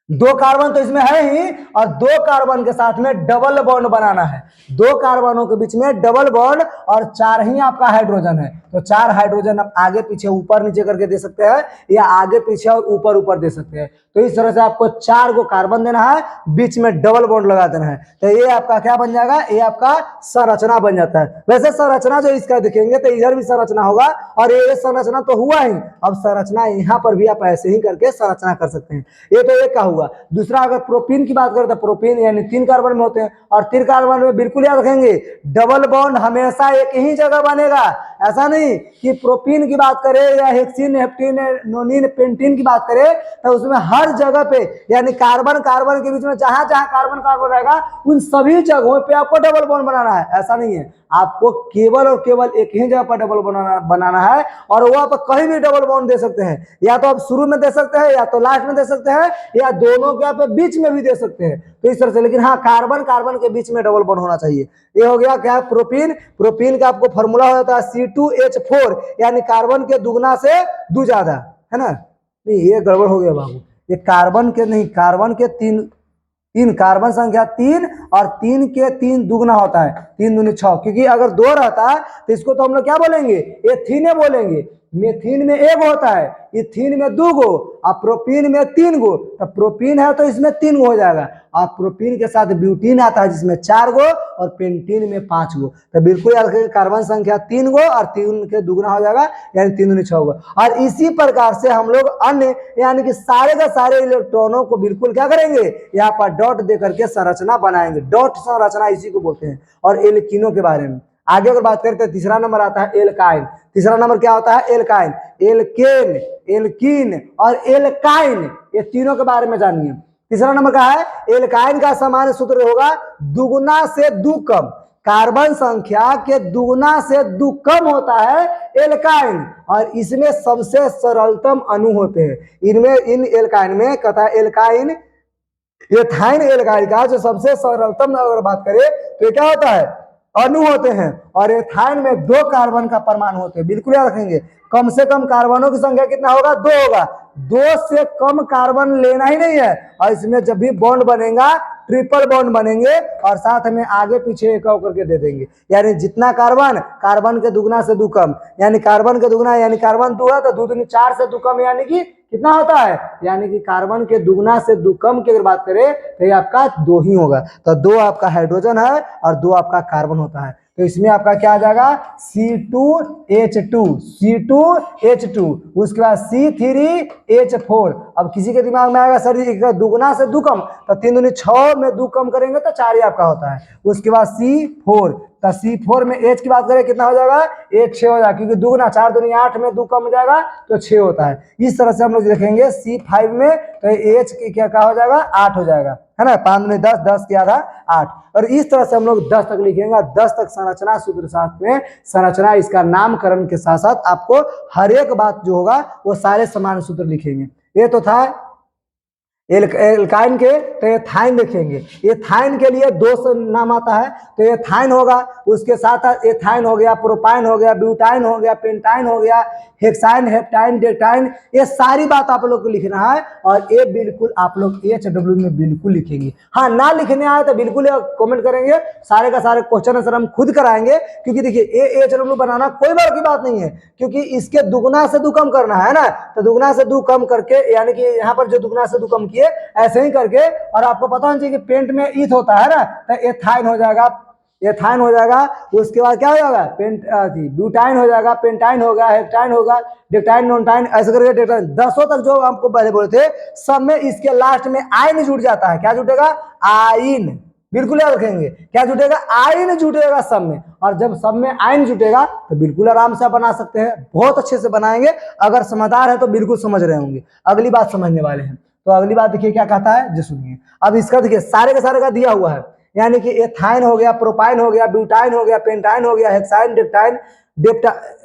दो कार्बन तो इसमें है ही, और दो कार्बन के साथ में डबल बॉन्ड बनाना है। दो कार्बनों के बीच में डबल बॉन्ड और चार ही आपका हाइड्रोजन है, तो चार हाइड्रोजन आप आगे पीछे ऊपर नीचे करके दे सकते हैं, या आगे पीछे और ऊपर ऊपर दे सकते हैं। तो इस तरह से आपको चार को कार्बन देना है, बीच में डबल बॉन्ड लगा देना है, तो ये आपका क्या बन जाएगा, ये आपका संरचना बन जाता है। वैसे संरचना जो इसका देखेंगे तो इधर भी संरचना होगा, और ये संरचना तो हुआ ही, अब संरचना यहाँ पर भी आप ऐसे ही करके संरचना कर सकते हैं। ये तो एक का हुआ। दूसरा अगर प्रोपीन की बात करें तो प्रोपीन यानी 3 कार्बन में होते हैं, और 3 कार्बन में बिल्कुल याद रखेंगे डबल बॉन्ड हमेशा एक ही जगह बनेगा। ऐसा नहीं कि प्रोपीन की बात करें या हेक्सिन, हेप्टीन, नोनिन, पेंटीन की बात करें तो उसमें हर जगह पे यानी कार्बन कार्बन के बीच में जहां जहां कार्बन कार्बन रहेगा उन सभी जगहों पे आपको डबल बॉन्ड बनाना है। ऐसा नहीं है, आपको केवल और केवल एक ही जगह पर डबल बनाना है, और वो आप कहीं भी डबल बॉन्ड दे सकते हैं, या तो आप शुरू में दे सकते हैं, या तो लास्ट में दे सकते हैं, या दोनों के आप बीच में भी दे सकते हैं, तो इस तरह से। लेकिन हाँ, कार्बन कार्बन के बीच में डबल बॉन्ड होना चाहिए। ये हो गया क्या, प्रोपीन। प्रोपीन का आपको फॉर्मूला होता है C2H4, यानी कार्बन के दुगना से दो ज्यादा, है ना। नहीं, ये गड़बड़ हो गया बाबू, ये कार्बन के नहीं, कार्बन के तीन कार्बन संख्या 3, और 3 के 3 दुगना होता है, 3 दूनी 6, क्योंकि अगर 2 रहता है तो इसको तो हम लोग क्या बोलेंगे, एथीने बोलेंगे। मेथीन में 1 होता है, इथीन में 2 गो, और प्रोपीन में 3 गो, तो प्रोपीन है तो इसमें 3 गो हो जाएगा, और प्रोपीन के साथ ब्यूटीन आता है जिसमें 4 गो, और पेंटीन में 5 गो। तो बिल्कुल याद रखिए, कार्बन संख्या 3 गो और 3 के दुगना हो जाएगा, यानी 3 दूनी 6 गो। और इसी प्रकार से हम लोग अन्य यानी कि सारे का सारे इलेक्ट्रॉनों को बिल्कुल क्या करेंगे, यहाँ पर डॉट दे करके संरचना बनाएंगे। डॉट संरचना इसी को बोलते हैं। और एल्कीनों के बारे में आगे अगर बात करते हैं, तीसरा नंबर आता है एल्काइन। तीसरा नंबर क्या होता है, एल्काइन। एल्केन, एल्कीन और एल्काइन, ये तीनों के बारे में जानिए। तीसरा नंबर का है एल्काइन का सामान्य सूत्र होगा दुगुना से दो कम। कार्बन संख्या के दुगुना से दो कम होता है एल्काइन, और इसमें सबसे सरलतम अणु होते हैं। इनमें इन एल्काइन में कहता है एल्काइन, एथाइन एल्काइन का जो सबसे सरलतम अगर बात करें तो ये क्या होता है, अणु होते हैं। और एथाइन में 2 कार्बन का परमाणु होते हैं, बिल्कुल याद रखेंगे। कम से कम कार्बनों की संख्या कितना होगा, 2 होगा। 2 से कम कार्बन लेना ही नहीं है, और इसमें जब भी बॉन्ड बनेगा ट्रिपल बॉन्ड बनेंगे, और साथ में आगे पीछे एक करके दे देंगे, यानी जितना कार्बन, कार्बन के दुगना से 2 कम, यानी कार्बन के दुगना यानी कार्बन 2 है तो 2 दूनी 4 से 2 कम, यानी कि कितना होता है, यानी कि कार्बन के दुगना से 2 कम की अगर बात करें तो ये आपका 2 ही होगा। तो 2 आपका हाइड्रोजन है और 2 आपका कार्बन होता है, तो इसमें आपका क्या आ जाएगा, C2H2, C2H2, उसके बाद C3H4। अब किसी के दिमाग में आएगा सर जी दुगना से 2 कम, तो 3 दूनी 6 में 2 कम करेंगे तो 4 ही आपका होता है। उसके बाद C4, तो C4 में H की बात करें कितना हो जाएगा, 1 6 हो जाएगा, क्योंकि दुगना 4 दूनी 8 में 2 कम हो जाएगा तो 6 होता है। इस तरह से हम लोग देखेंगे C5 में तो H की क्या हो जाएगा, 8 हो जाएगा, है ना। 5 दूनी 10, 10 के आधा 8, और इस तरह से हम लोग 10 तक लिखेंगे। 10 तक संरचना सूत्र साथ में संरचना, इसका नामकरण के साथ साथ आपको हर एक बात जो होगा वो सारे समान सूत्र लिखेंगे। ये तो था एल्काइन के। तो एथाइन देखेंगे, एथाइन के लिए 2 नाम आता है, तो एथाइन होगा, उसके साथ एथाइन हो गया, प्रोपाइन हो गया, ब्यूटाइन हो गया, पेंटाइन हो गया, हेक्साइन, हेप्टाइन, डेटाइन, ये सारी बात आप लोग को लिखना है। और ये बिल्कुल आप लोग HW में बिल्कुल लिखेंगे। हाँ, ना लिखने आए तो बिल्कुल कमेंट करेंगे, सारे का सारे क्वेश्चन आंसर हम खुद कराएंगे, क्योंकि देखिए HW बनाना कोई बड़ी की बात नहीं है, क्योंकि इसके दुगना से 2 कम करना है ना, तो दुगना से 2 कम करके, यानी कि यहाँ पर जो दुगना से 2 कम किए ऐसे ही करके, और आपको पता होना चाहिए कि पेंट में ईथ होता है ना, तो एथाइन हो जाएगा, एथाइन हो जाएगा। उसके बाद क्या हो जाएगा, ब्यूटाइन हो जाएगा, पेंटाइन होगा, हेक्टाइन होगा, डेक्टाइन, नॉनटाइन, ऐसे करके डेक्टाइन 10 तक जो हमको पहले बोले थे, सब में इसके लास्ट में आइन जुट जाता है। क्या जुटेगा, आइन, बिल्कुल याद रखेंगे, क्या जुटेगा, आइन जुटेगा सब में। और जब सब में आइन जुटेगा तो बिल्कुल आराम से बना सकते हैं, बहुत अच्छे से बनाएंगे। अगर समझदार है तो बिल्कुल समझ रहे होंगे। अगली बात समझने वाले हैं, तो अगली बात देखिए क्या कहता है, जो सुनिए। अब इसका देखिए सारे के सारे का दिया हुआ है, यानी कि एथाइन हो गया, प्रोपाइन हो गया, ब्यूटाइन हो गया, पेंटाइन हो गया, हेक्साइन, डेक्टाइन,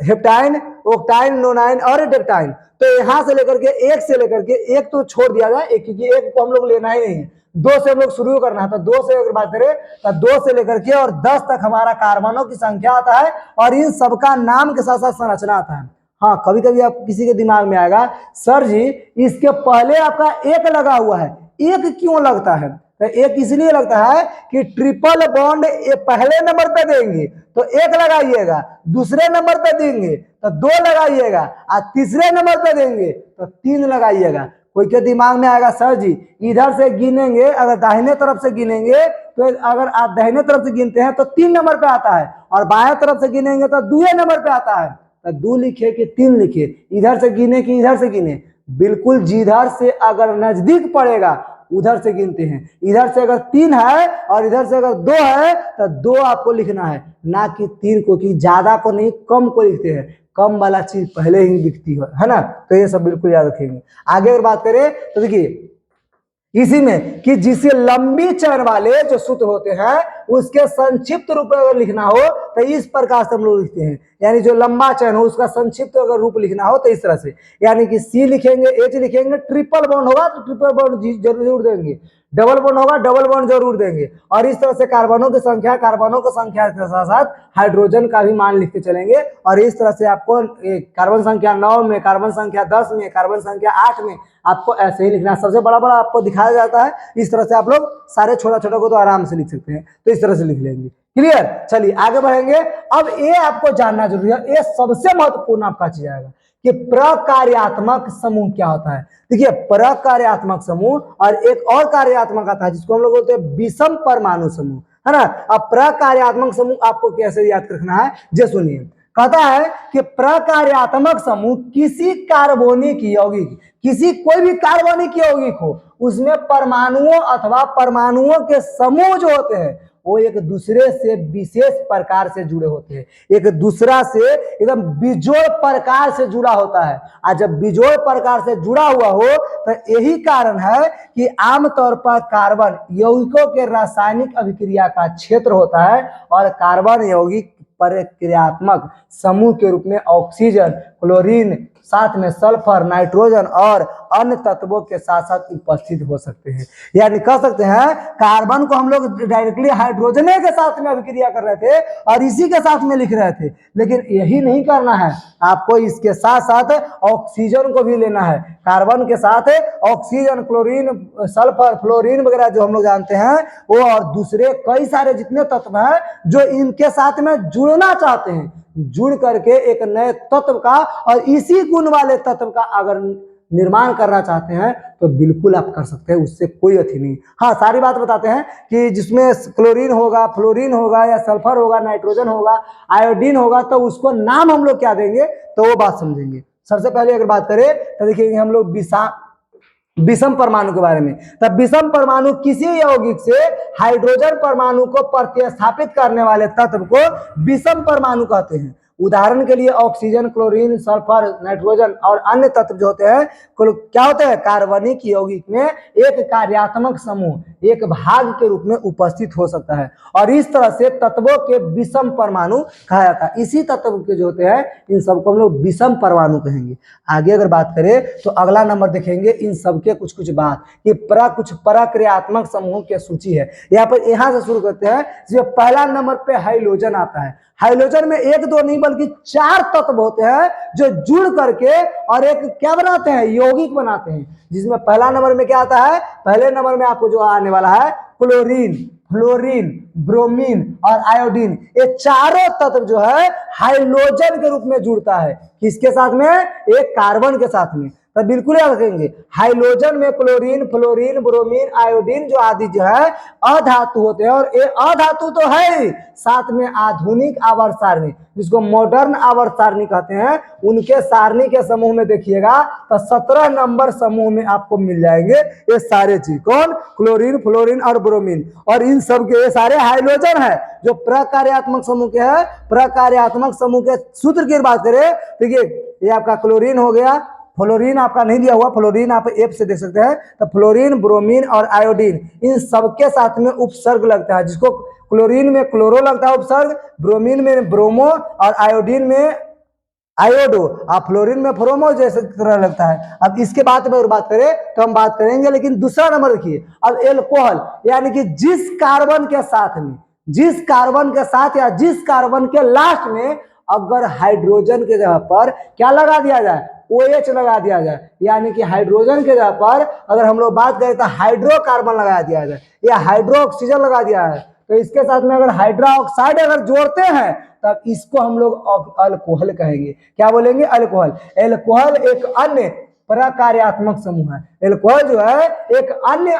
हेप्टाइन, ओक्टाइन, नोनाइन और डेक्टाइन। तो यहां से लेकर के एक से लेकर के एक तो छोड़ दिया जाए, एक, क्योंकि एक को हम लोग लेना ही नहीं है, 2 से हम लोग शुरू करना है। तो 2 से अगर बात करें तो 2 से लेकर के और 10 तक हमारा कार्बनों की संख्या आता है, और इन सबका नाम के साथ साथ संरचना आता है। हाँ, कभी कभी आप किसी के दिमाग में आएगा सर जी इसके पहले आपका 1 लगा हुआ है, एक क्यों लगता है? तो एक इसलिए लगता है कि ट्रिपल बॉन्ड पहले नंबर पे देंगे तो एक लगाइएगा, दूसरे नंबर पे देंगे तो दो लगाइएगा, और तीसरे नंबर पे देंगे तो तीन लगाइएगा। कोई के दिमाग में आएगा सर जी इधर से गिनेंगे, अगर दाहिने तरफ से गिनेंगे तो अगर आप दाहिने तरफ से गिनते हैं तो 3 नंबर पे आता है, और बाएं तरफ से गिनेंगे तो 2 नंबर पे आता है। तो 2 लिखे कि 3 लिखे, इधर से गिने कि इधर से गिने? बिल्कुल जिधर से अगर नजदीक पड़ेगा उधर से गिनते हैं। इधर से अगर 3 है और इधर से अगर 2 है तो 2 आपको लिखना है, ना कि 3 को, कि ज्यादा को नहीं कम को लिखते हैं। कम वाला चीज पहले ही दिखती है ना। तो ये सब बिल्कुल याद रखेंगे। आगे अगर बात करें तो देखिए इसी में कि जिसे लंबी चरण वाले जो सूत्र होते हैं उसके संक्षिप्त रूप में अगर लिखना हो तो इस प्रकार से हम लोग लिखते हैं, यानी जो लंबा चरण हो उसका संक्षिप्त अगर रूप लिखना हो तो इस तरह से, यानी कि सी लिखेंगे, एच लिखेंगे, ट्रिपल बॉन्ड होगा तो ट्रिपल बॉन्ड जरूर देंगे, डबल बॉन्ड होगा डबल बॉन्ड जरूर देंगे, और इस तरह से कार्बनों की संख्या के साथ साथ हाइड्रोजन का भी मान लिखते चलेंगे। और इस तरह से आपको कार्बन संख्या 9 में, कार्बन संख्या 10 में, कार्बन संख्या 8 में आपको ऐसे ही लिखना है। सबसे बड़ा बड़ा आपको दिखाया जाता है, इस तरह से आप लोग सारे छोटा छोटा को तो आराम से लिख सकते हैं, तो इस तरह से लिख लेंगे। क्लियर? चलिए आगे बढ़ेंगे। अब ये आपको जानना जरूरी है, ये सबसे महत्वपूर्ण आपका चीज आएगा कि प्रकार्यात्मक समूह क्या होता है। देखिए प्रकार्यात्मक समूह और एक और कार्यात्मक आता है जिसको हम लोग बोलते हैं विषम परमाणु समूह, है ना। अब प्रकार्यात्मक समूह आपको कैसे याद रखना है, जे सुनिए। कहता है कि प्रकार्यात्मक समूह किसी कार्बनिक यौगिक, किसी कोई भी कार्बनिक यौगिक हो उसमें परमाणुओं अथवा परमाणुओं के समूह जो होते हैं वो एक दूसरे से विशेष प्रकार से जुड़े होते हैं, एक दूसरा से एकदम बिजोड़ प्रकार से जुड़ा होता है। और जब बिजोड़ प्रकार से जुड़ा हुआ हो तो यही कारण है कि आमतौर पर कार्बन यौगिकों के रासायनिक अभिक्रिया का क्षेत्र होता है, और कार्बन यौगिक प्रक्रियात्मक समूह के रूप में ऑक्सीजन, क्लोरीन, साथ में सल्फर, नाइट्रोजन और अन्य तत्वों के साथ साथ उपस्थित हो सकते हैं। यानी कह सकते हैं कार्बन को हम लोग डायरेक्टली हाइड्रोजन के साथ में अभिक्रिया कर रहे थे और इसी के साथ में लिख रहे थे, लेकिन यही नहीं करना है, आपको इसके साथ साथ ऑक्सीजन को भी लेना है। कार्बन के साथ ऑक्सीजन, क्लोरीन, सल्फर, फ्लोरीन वगैरह जो हम लोग जानते हैं वो, और दूसरे कई सारे जितने तत्व हैं जो इनके साथ में जुड़ना चाहते हैं, जुड़ करके एक नए तत्व का और इसी गुण वाले तत्व का अगर निर्माण करना चाहते हैं तो बिल्कुल आप कर सकते हैं, उससे कोई अथी नहीं। हाँ सारी बात बताते हैं कि जिसमें क्लोरीन होगा, फ्लोरीन होगा, या सल्फर होगा, नाइट्रोजन होगा, आयोडीन होगा, तो उसको नाम हम लोग क्या देंगे तो वो बात समझेंगे। सबसे पहले अगर बात करें तो देखिए हम लोग विषम परमाणु के बारे में। तब विषम परमाणु किसी यौगिक से हाइड्रोजन परमाणु को प्रतिस्थापित करने वाले तत्व को विषम परमाणु कहते हैं। उदाहरण के लिए ऑक्सीजन, क्लोरीन, सल्फर, नाइट्रोजन और अन्य तत्व जो होते हैं क्या होते हैं, कार्बनिक यौगिक में एक कार्यात्मक समूह, एक भाग के रूप में उपस्थित हो सकता है, और इस तरह से तत्वों के विषम परमाणु कहा जाता है। इसी तत्व के जो होते हैं इन सबको हम लोग विषम परमाणु कहेंगे। आगे अगर बात करें तो अगला नंबर देखेंगे इन सबके कुछ कुछ बात, कि कुछ प्रक्रियात्मक समूह की सूची है। यहाँ पर यहाँ से शुरू करते हैं, जो पहला नंबर पे हाइड्रोजन आता है। हाइड्रोजन में 1 2 नहीं बल्कि 4 तत्व होते हैं जो जुड़ करके और एक क्या बनाते हैं, यौगिक बनाते हैं, जिसमें पहला नंबर में क्या आता है, पहले नंबर में आपको जो आने वाला है क्लोरीन, फ्लोरीन, ब्रोमीन और आयोडीन। ये चारों तत्व जो है हाइड्रोजन के रूप में जुड़ता है, किसके साथ में, एक कार्बन के साथ में। तो बिल्कुल याद रखेंगे हाइड्रोजन में क्लोरीन, फ्लोरीन, ब्रोमीन, आयोडीन जो आदि जो है अधातु होते हैं, और ये अधातु तो है ही, साथ में आधुनिक आवर्त सारणी जिसको मॉडर्न आवर्त सारणी कहते हैं, उनके सारणी के समूह में देखिएगा तो 17 नंबर समूह में आपको मिल जाएंगे ये सारे चीज। कौन, क्लोरीन, फ्लोरीन और ब्रोमीन, और इन सब के ये सारे हाइड्रोजन है जो प्रकार्यात्मक समूह के है। प्रकार्यात्मक समूह के सूत्र की बात करें, देखिए ये आपका क्लोरीन हो गया, फ्लोरीन आपका नहीं दिया हुआ, फ्लोरीन आप एफ से देख सकते हैं, तो फ्लोरीन, ब्रोमीन और आयोडीन इन सबके साथ में उपसर्ग लगता है, जिसको क्लोरीन में क्लोरो लगता है उपसर्ग, ब्रोमीन में ब्रोमो और आयोडीन में आयोडो, और फ्लोरीन में फ्रोमो जैसे तरह लगता है। अब इसके बाद में अगर बात करें तो हम बात करेंगे, लेकिन दूसरा नंबर देखिए अब एल्कोहल, यानी कि जिस कार्बन के साथ में, जिस कार्बन के साथ या जिस कार्बन के लास्ट में अगर हाइड्रोजन के जगह पर क्या लगा दिया जाए, OH लगा दिया जाए, यानी कि हाइड्रोजन के जगह पर अगर हम लोग बात करें तो हाइड्रोकार्बन लगा दिया जाए या हाइड्रो ऑक्सीजन लगा दिया है, तो इसके साथ में अगर हाइड्रो ऑक्साइड अगर जोड़ते हैं तब इसको हम लोग अल्कोहल कहेंगे। क्या बोलेंगे? अल्कोहल। अल्कोहल एक अन्य प्रकार्यात्मक समूह है। अल्कोहल जो है एक अन्य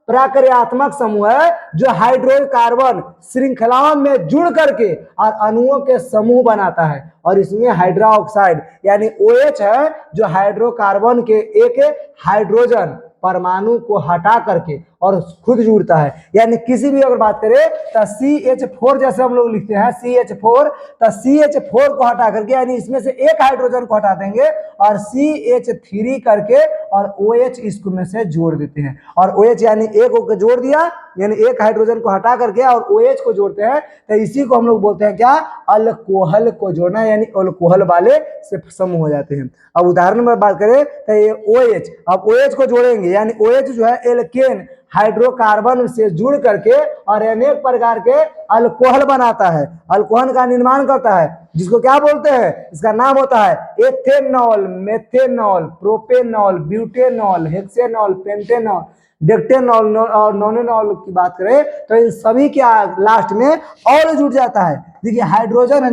प्रकार्यात्मक समूह है जो हाइड्रोकार्बन श्रृंखलाओं में जुड़ करके और अणुओं के समूह बनाता है, और इसमें हाइड्रोक्साइड यानी OH है जो हाइड्रोकार्बन के एक हाइड्रोजन परमाणु को हटा करके और खुद जुड़ता है। यानी किसी भी अगर बात करें तो CH4 जैसे हम लोग लिखते हैं CH4, तो CH4 को हटा करके यानी इसमें से एक हाइड्रोजन को हटा देंगे और CH3 करके और OH इसको में से जोड़ देते हैं, और OH यानी एक को जोड़ दिया यानी एक हाइड्रोजन को हटा करके और OH को जोड़ते हैं, तो इसी को हम लोग बोलते हैं क्या? अल्कोहल को जोड़ना, यानी अल्कोहल वाले से समूह हो जाते हैं। अब उदाहरण में बात करें तो ये OH, अब OH को जोड़ेंगे यानी OH जो है एल्केन हाइड्रोकार्बन से जुड़ करके और अनेक प्रकार के अल्कोहल बनाता है, अल्कोहल का निर्माण करता है, जिसको क्या बोलते हैं? इसका नाम होता है ethanol, methanol, propanol, butanol, hexanol, pentanol, decanol और नॉनेनॉल की बात करें तो इन सभी के लास्ट में ऑल जुड़ जाता है। देखिए हाइड्रोजन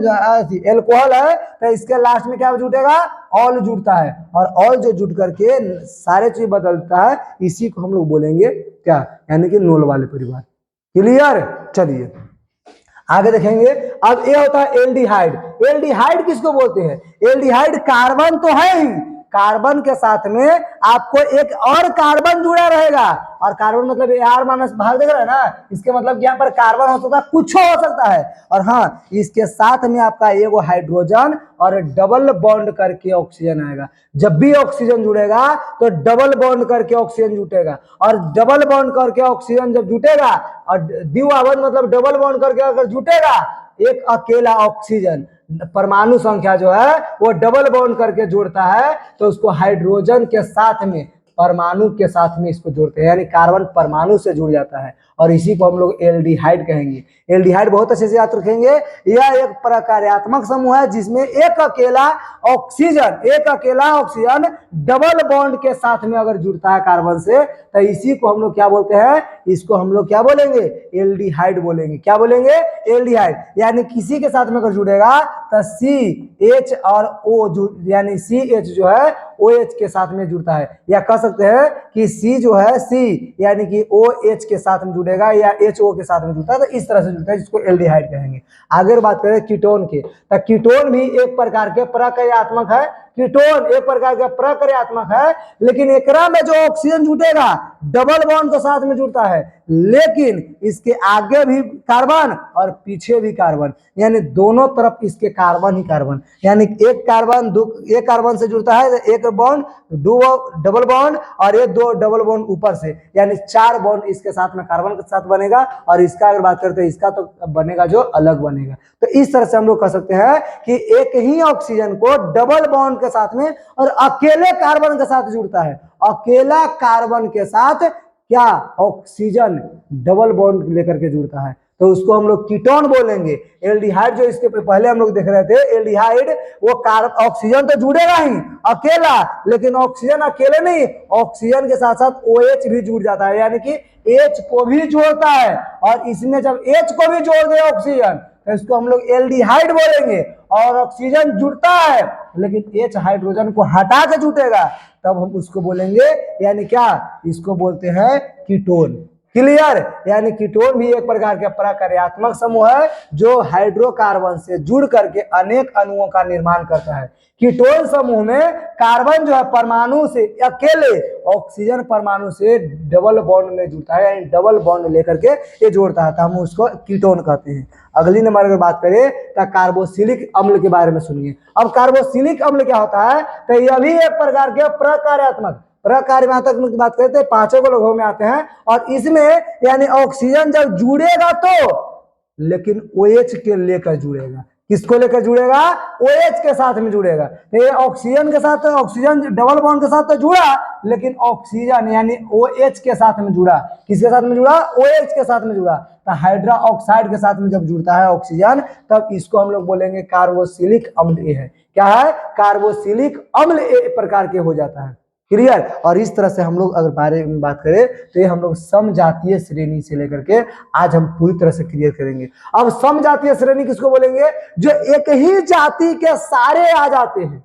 एल्कोहल है तो इसके लास्ट में क्या जुटेगा? ऑल जुड़ता है, और ऑल जो जुट करके सारे चीज बदलता है, इसी को हम लोग बोलेंगे क्या? यानी कि नॉन वाले परिवार। क्लियर? चलिए आगे देखेंगे। अब ये होता है एल्डिहाइड। एल्डिहाइड किसको बोलते हैं? एल्डिहाइड कार्बन तो है ही, कार्बन के साथ में आपको एक और कार्बन जुड़ा रहेगा, और कार्बन मतलब AR माइनस भाग देख रहे हैं ना, इसके मतलब यहाँ पर कार्बन हो सकता है, कुछ हो सकता है, और हाँ इसके साथ में आपका एगो हाइड्रोजन और डबल बॉन्ड करके ऑक्सीजन आएगा। जब भी ऑक्सीजन जुड़ेगा तो डबल बॉन्ड करके ऑक्सीजन जुटेगा, और डबल बॉन्ड करके ऑक्सीजन जब जुटेगा और द्विआवन मतलब डबल बॉन्ड करके अगर जुटेगा, एक अकेला ऑक्सीजन परमाणु संख्या जो है वो डबल बॉन्ड करके जोड़ता है, तो उसको हाइड्रोजन के साथ में परमाणु के साथ में इसको जोड़ते हैं, यानी कार्बन परमाणु से जुड़ जाता है, और इसी को हम लोग एल्डिहाइड कहेंगे। एल्डिहाइड बहुत अच्छे से याद रखेंगे, यह एक प्रकार्यात्मक समूह है जिसमें एक अकेला ऑक्सीजन डबल बॉन्ड के साथ में अगर जुड़ता है कार्बन से, तो इसी को हम लोग क्या बोलते हैं? इसको हम लोग क्या बोलेंगे? एल्डिहाइड बोलेंगे। क्या बोलेंगे? एल्डिहाइड। यानी किसी के साथ में अगर जुड़ेगा तो CH और O यानी CH जो है OH के साथ में जुड़ता है, या कह सकते हैं कि C जो है C यानी कि OH के साथ में जुड़ेगा या HO के साथ में जुड़ता है, तो इस तरह से जुड़ता है, जिसको एल्डिहाइड कहेंगे। आगे बात करें कीटोन के, तो कीटोन भी एक प्रकार के प्रकार्यात्मक है। कीटोन एक प्रकार का प्रकार्यात्मक है, लेकिन एकरा में जो ऑक्सीजन जुटेगा डबल बॉन्ड के साथ में जुड़ता है, लेकिन इसके आगे भी कार्बन और पीछे भी कार्बन, यानी दोनों तरफ इसके कार्बन ही कार्बन, यानी एक कार्बन से जुड़ता है एक बॉन्ड, दो डबल बॉन्ड, और ये दो डबल बॉन्ड ऊपर से, यानी 4 बॉन्ड इसके साथ में कार्बन के साथ बनेगा, और इसका अगर बात करते हैं इसका तो बनेगा जो अलग बनेगा। तो इस तरह से हम लोग कह सकते हैं कि एक ही ऑक्सीजन को डबल बॉन्ड के साथ में और अकेले कार्बन के साथ जुड़ता है, अकेला कार्बन के साथ क्या? ऑक्सीजन डबल बॉन्ड लेकर के जुड़ता है, तो उसको हम लोग कीटोन बोलेंगे। एल्डिहाइड जो इसके पहले हम लोग देख रहे थे, एल्डिहाइड वो ऑक्सीजन तो जुड़ेगा ही अकेला, लेकिन ऑक्सीजन अकेले नहीं, ऑक्सीजन के साथ साथ OH भी जुड़ जाता है, यानी कि H को भी जोड़ता है, और इसमें जब H को भी जोड़ दे ऑक्सीजन तो इसको हम लोग एल्डिहाइड बोलेंगे। और ऑक्सीजन जुड़ता है लेकिन H हाइड्रोजन को हटा के जुटेगा, तब हम उसको बोलेंगे, यानी क्या? इसको बोलते हैं कीटोन। क्लियर? यानी कीटोन भी एक प्रकार के प्रकार्यात्मक समूह है जो हाइड्रोकार्बन से जुड़ करके अनेक अणुओं का निर्माण करता है। कीटोन समूह में कार्बन जो है परमाणु से अकेले ऑक्सीजन परमाणु से डबल बॉन्ड में जुड़ता है, यानी डबल बॉन्ड लेकर के ये जोड़ता है, तो हम उसको कीटोन कहते हैं। अगली नंबर अगर बात करें तो कार्बोक्सिलिक अम्ल के बारे में सुनिए। अब कार्बोक्सिलिक अम्ल क्या होता है? तो यह भी एक प्रकार के प्रकार्यात्मक की बात करते हैं, 5 लोगों में आते हैं, और इसमें यानी ऑक्सीजन जब जुड़ेगा तो लेकिन OH के लेकर जुड़ेगा। किसको लेकर जुड़ेगा? OH के साथ में जुड़ेगा। तो ये ऑक्सीजन के साथ, ऑक्सीजन डबल बॉन्ड के साथ तो जुड़ा, लेकिन ऑक्सीजन यानी OH के साथ में जुड़ा। किसके साथ में जुड़ा? OH के साथ में जुड़ा। तो हाइड्रा ऑक्साइड के साथ में जब जुड़ता है ऑक्सीजन, तब इसको हम लोग बोलेंगे कार्बोक्सिलिक अम्ल ए है। क्या है? कार्बोक्सिलिक अम्ल ए प्रकार के हो जाता है। क्लियर? और इस तरह से हम लोग अगर बारे में बात करें तो ये हम लोग समजातीय श्रेणी से लेकर के आज हम पूरी तरह से क्लियर करेंगे। अब समजातीय श्रेणी किसको बोलेंगे? जो एक ही जाति के सारे आ जाते हैं।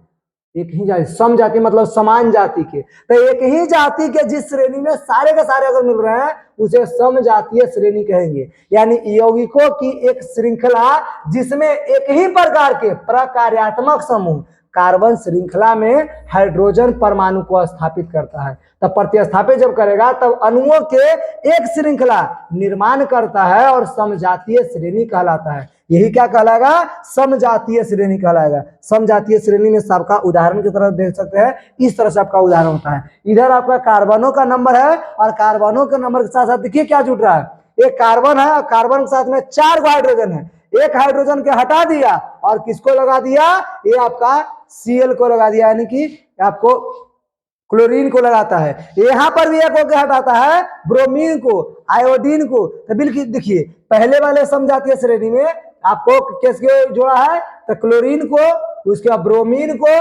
एक ही जाति, समजाति मतलब समान जाति के, तो एक ही जाति के जिस श्रेणी में सारे के सारे अगर मिल रहे हैं उसे समजातीय श्रेणी कहेंगे। यानी यौगिकों की एक श्रृंखला जिसमें एक ही प्रकार के प्रकार्यात्मक समूह कार्बन श्रृंखला में हाइड्रोजन परमाणु को स्थापित करता है। तब प्रतिस्थापित जब करेगा तब अणुओं के एक श्रृंखला निर्माण करता है और समजातीय श्रेणी कहलाता है। यही क्या कहलाएगा? समजातीय श्रेणी कहलाएगा। समजातीय श्रेणी में सबका उदाहरण की तरह देख सकते हैं, इस तरह से आपका उदाहरण होता है। इधर आपका कार्बनों का नंबर है और कार्बनों के नंबर के साथ साथ देखिए क्या जुड़ रहा है। एक कार्बन है और कार्बन के साथ में 4 हाइड्रोजन है। एक हाइड्रोजन के हटा दिया और किसको लगा दिया? ये आपका Cl को लगा दिया, यानी कि आपको क्लोरीन को लगाता है। यहां पर भी एक होकर हटाता है ब्रोमीन को, आयोडीन को। तो बिल्कुल देखिए पहले वाले समजातीय श्रेणी में आपको किसके जोड़ा है? तो क्लोरीन को, उसके बाद ब्रोमीन को,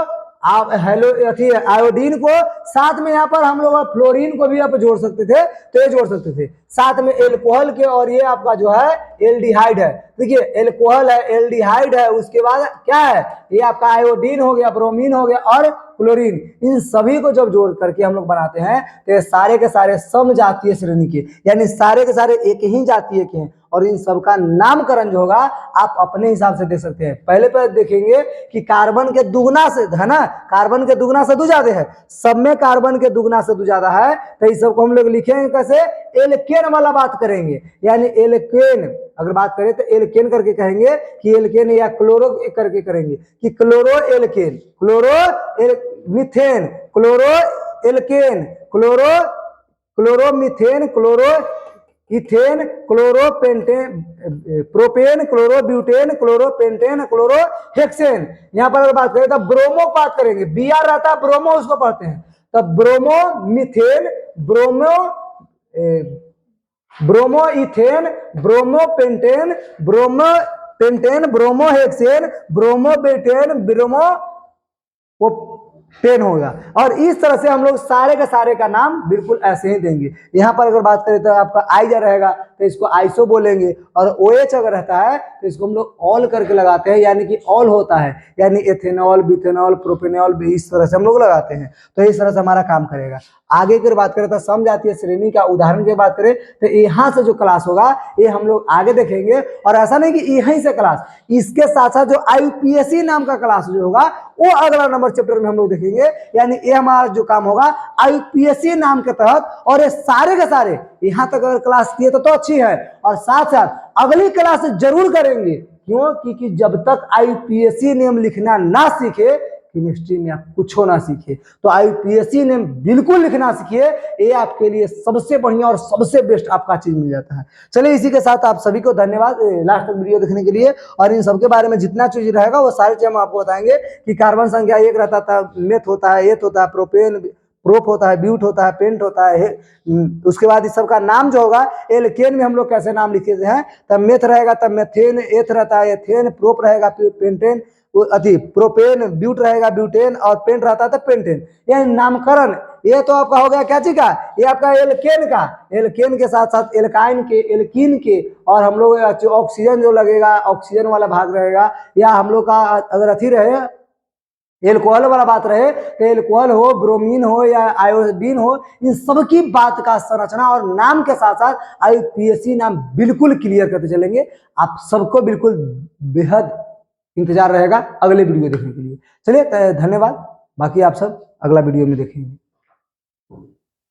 आयोडीन को, साथ में यहाँ पर हम लोग फ्लोरीन को भी आप जोड़ सकते थे, तो ये जोड़ सकते थे साथ में एल्कोहल के। और ये आपका जो है एल्डिहाइड है। देखिए एल्कोहल है, एल्डिहाइड है, उसके बाद क्या है? ये आपका आयोडीन हो गया, ब्रोमीन हो गया और क्लोरीन। इन सभी को जब जोड़ करके हम लोग बनाते हैं तो ये सारे के सारे समजातीय श्रेणी के, यानी सारे के सारे एक ही जातीय के हैं। और इन सबका नामकरण जो होगा आप अपने हिसाब से दे सकते हैं। पहले देखेंगे कि कार्बन के दुगना से, है ना, कार्बन के दुगना से दो ज्यादा है, सब में कार्बन के दुगना से दो ज्यादा है, तो इस सबको हम लोग लिखेंगे कैसे? एल्केन वाला बात करेंगे। यानी एल्केन अगर बात करें तो एल्केन करके कहेंगे कि एल्केन, या क्लोरो करके करेंगे कि chloro alkane, methane, chloro alkane, chloromethane, chloro ethane, chloropentane, propane, chlorobutane, chloropentane, chlorohexane. यहाँ पर अगर बात करें तो ब्रोमो बात करेंगे, Br रहता है ब्रोमो, उसको पढ़ते हैं। तब bromo methane, bromo ethane, bromopentane, bromohexane, bromobutane, पेन होगा। और इस तरह से हम लोग सारे के सारे का नाम बिल्कुल ऐसे ही देंगे। यहाँ पर अगर बात करें तो आपका आइजा रहेगा तो इसको आइसो बोलेंगे, और OH अगर रहता है तो इसको हम लोग ऑल करके लगाते हैं, यानी कि ऑल होता है, यानी एथेनॉल, बिथेनॉल, प्रोपेनॉल, इस तरह से हम लोग लगाते हैं। तो इस तरह से हमारा काम करेगा। आगे की बात करें तो समजातीय श्रेणी का उदाहरण की बात करें तो यहाँ से जो क्लास होगा ये हम लोग आगे देखेंगे। और ऐसा नहीं कि यहीं से क्लास, इसके साथ साथ जो IUPAC नाम का क्लास जो होगा वो अगला नंबर चैप्टर में हम लोग देखेंगे। यानी ये हमारा जो काम होगा IUPAC नाम के तहत, और ये सारे के सारे यहाँ तक अगर क्लास किए तो अच्छी है, और साथ साथ अगली क्लास जरूर करेंगे। क्यों? क्योंकि जब तक IUPAC नेम लिखना ना सीखे, केमिस्ट्री में आप कुछ ना सीखे, तो IUPAC नेम बिल्कुल लिखना सीखिए। ये आपके लिए सबसे बढ़िया और सबसे बेस्ट आपका चीज मिल जाता है। चलिए इसी के साथ आप सभी को धन्यवाद लास्ट तक वीडियो देखने के लिए। और इन सबके बारे में जितना चीज रहेगा वो सारी चीज हम आपको बताएंगे कि कार्बन संख्या 1 रहता था, मेथ होता है, एथ होता है, प्रोपेन, प्रोप होता है, ब्यूट होता है, पेंट होता है। उसके बाद इस सबका नाम जो होगा एल्केन में हम लोग कैसे नाम लिखे हैं, तब मेथ रहेगा, तब मेथेन, एथ रहता है एथेन, प्रोप रहेगा पेंटेन, प्रोपेन, ब्यूट रहेगा ब्यूटेन, और पेंट रहता है तो पेंटेन। यह नामकरण ये तो आपका हो गया क्या चीज का? ये आपका एल्केन का। एल्केन के साथ साथ एल्काइन के, एल्कीन के, और हम लोग ऑक्सीजन जो लगेगा ऑक्सीजन वाला भाग रहेगा, या हम लोग का अगर अथी रहे एल्कोहल वाला बात रहे तो एल्कोहल हो, ब्रोमीन हो या आयोडीन हो, इन सब की बात का संरचना और नाम के साथ साथ IUPAC नाम बिल्कुल क्लियर करते चलेंगे। आप सबको बिल्कुल बेहद इंतजार रहेगा अगले वीडियो देखने के लिए। चलिए धन्यवाद, बाकी आप सब अगला वीडियो में देखेंगे।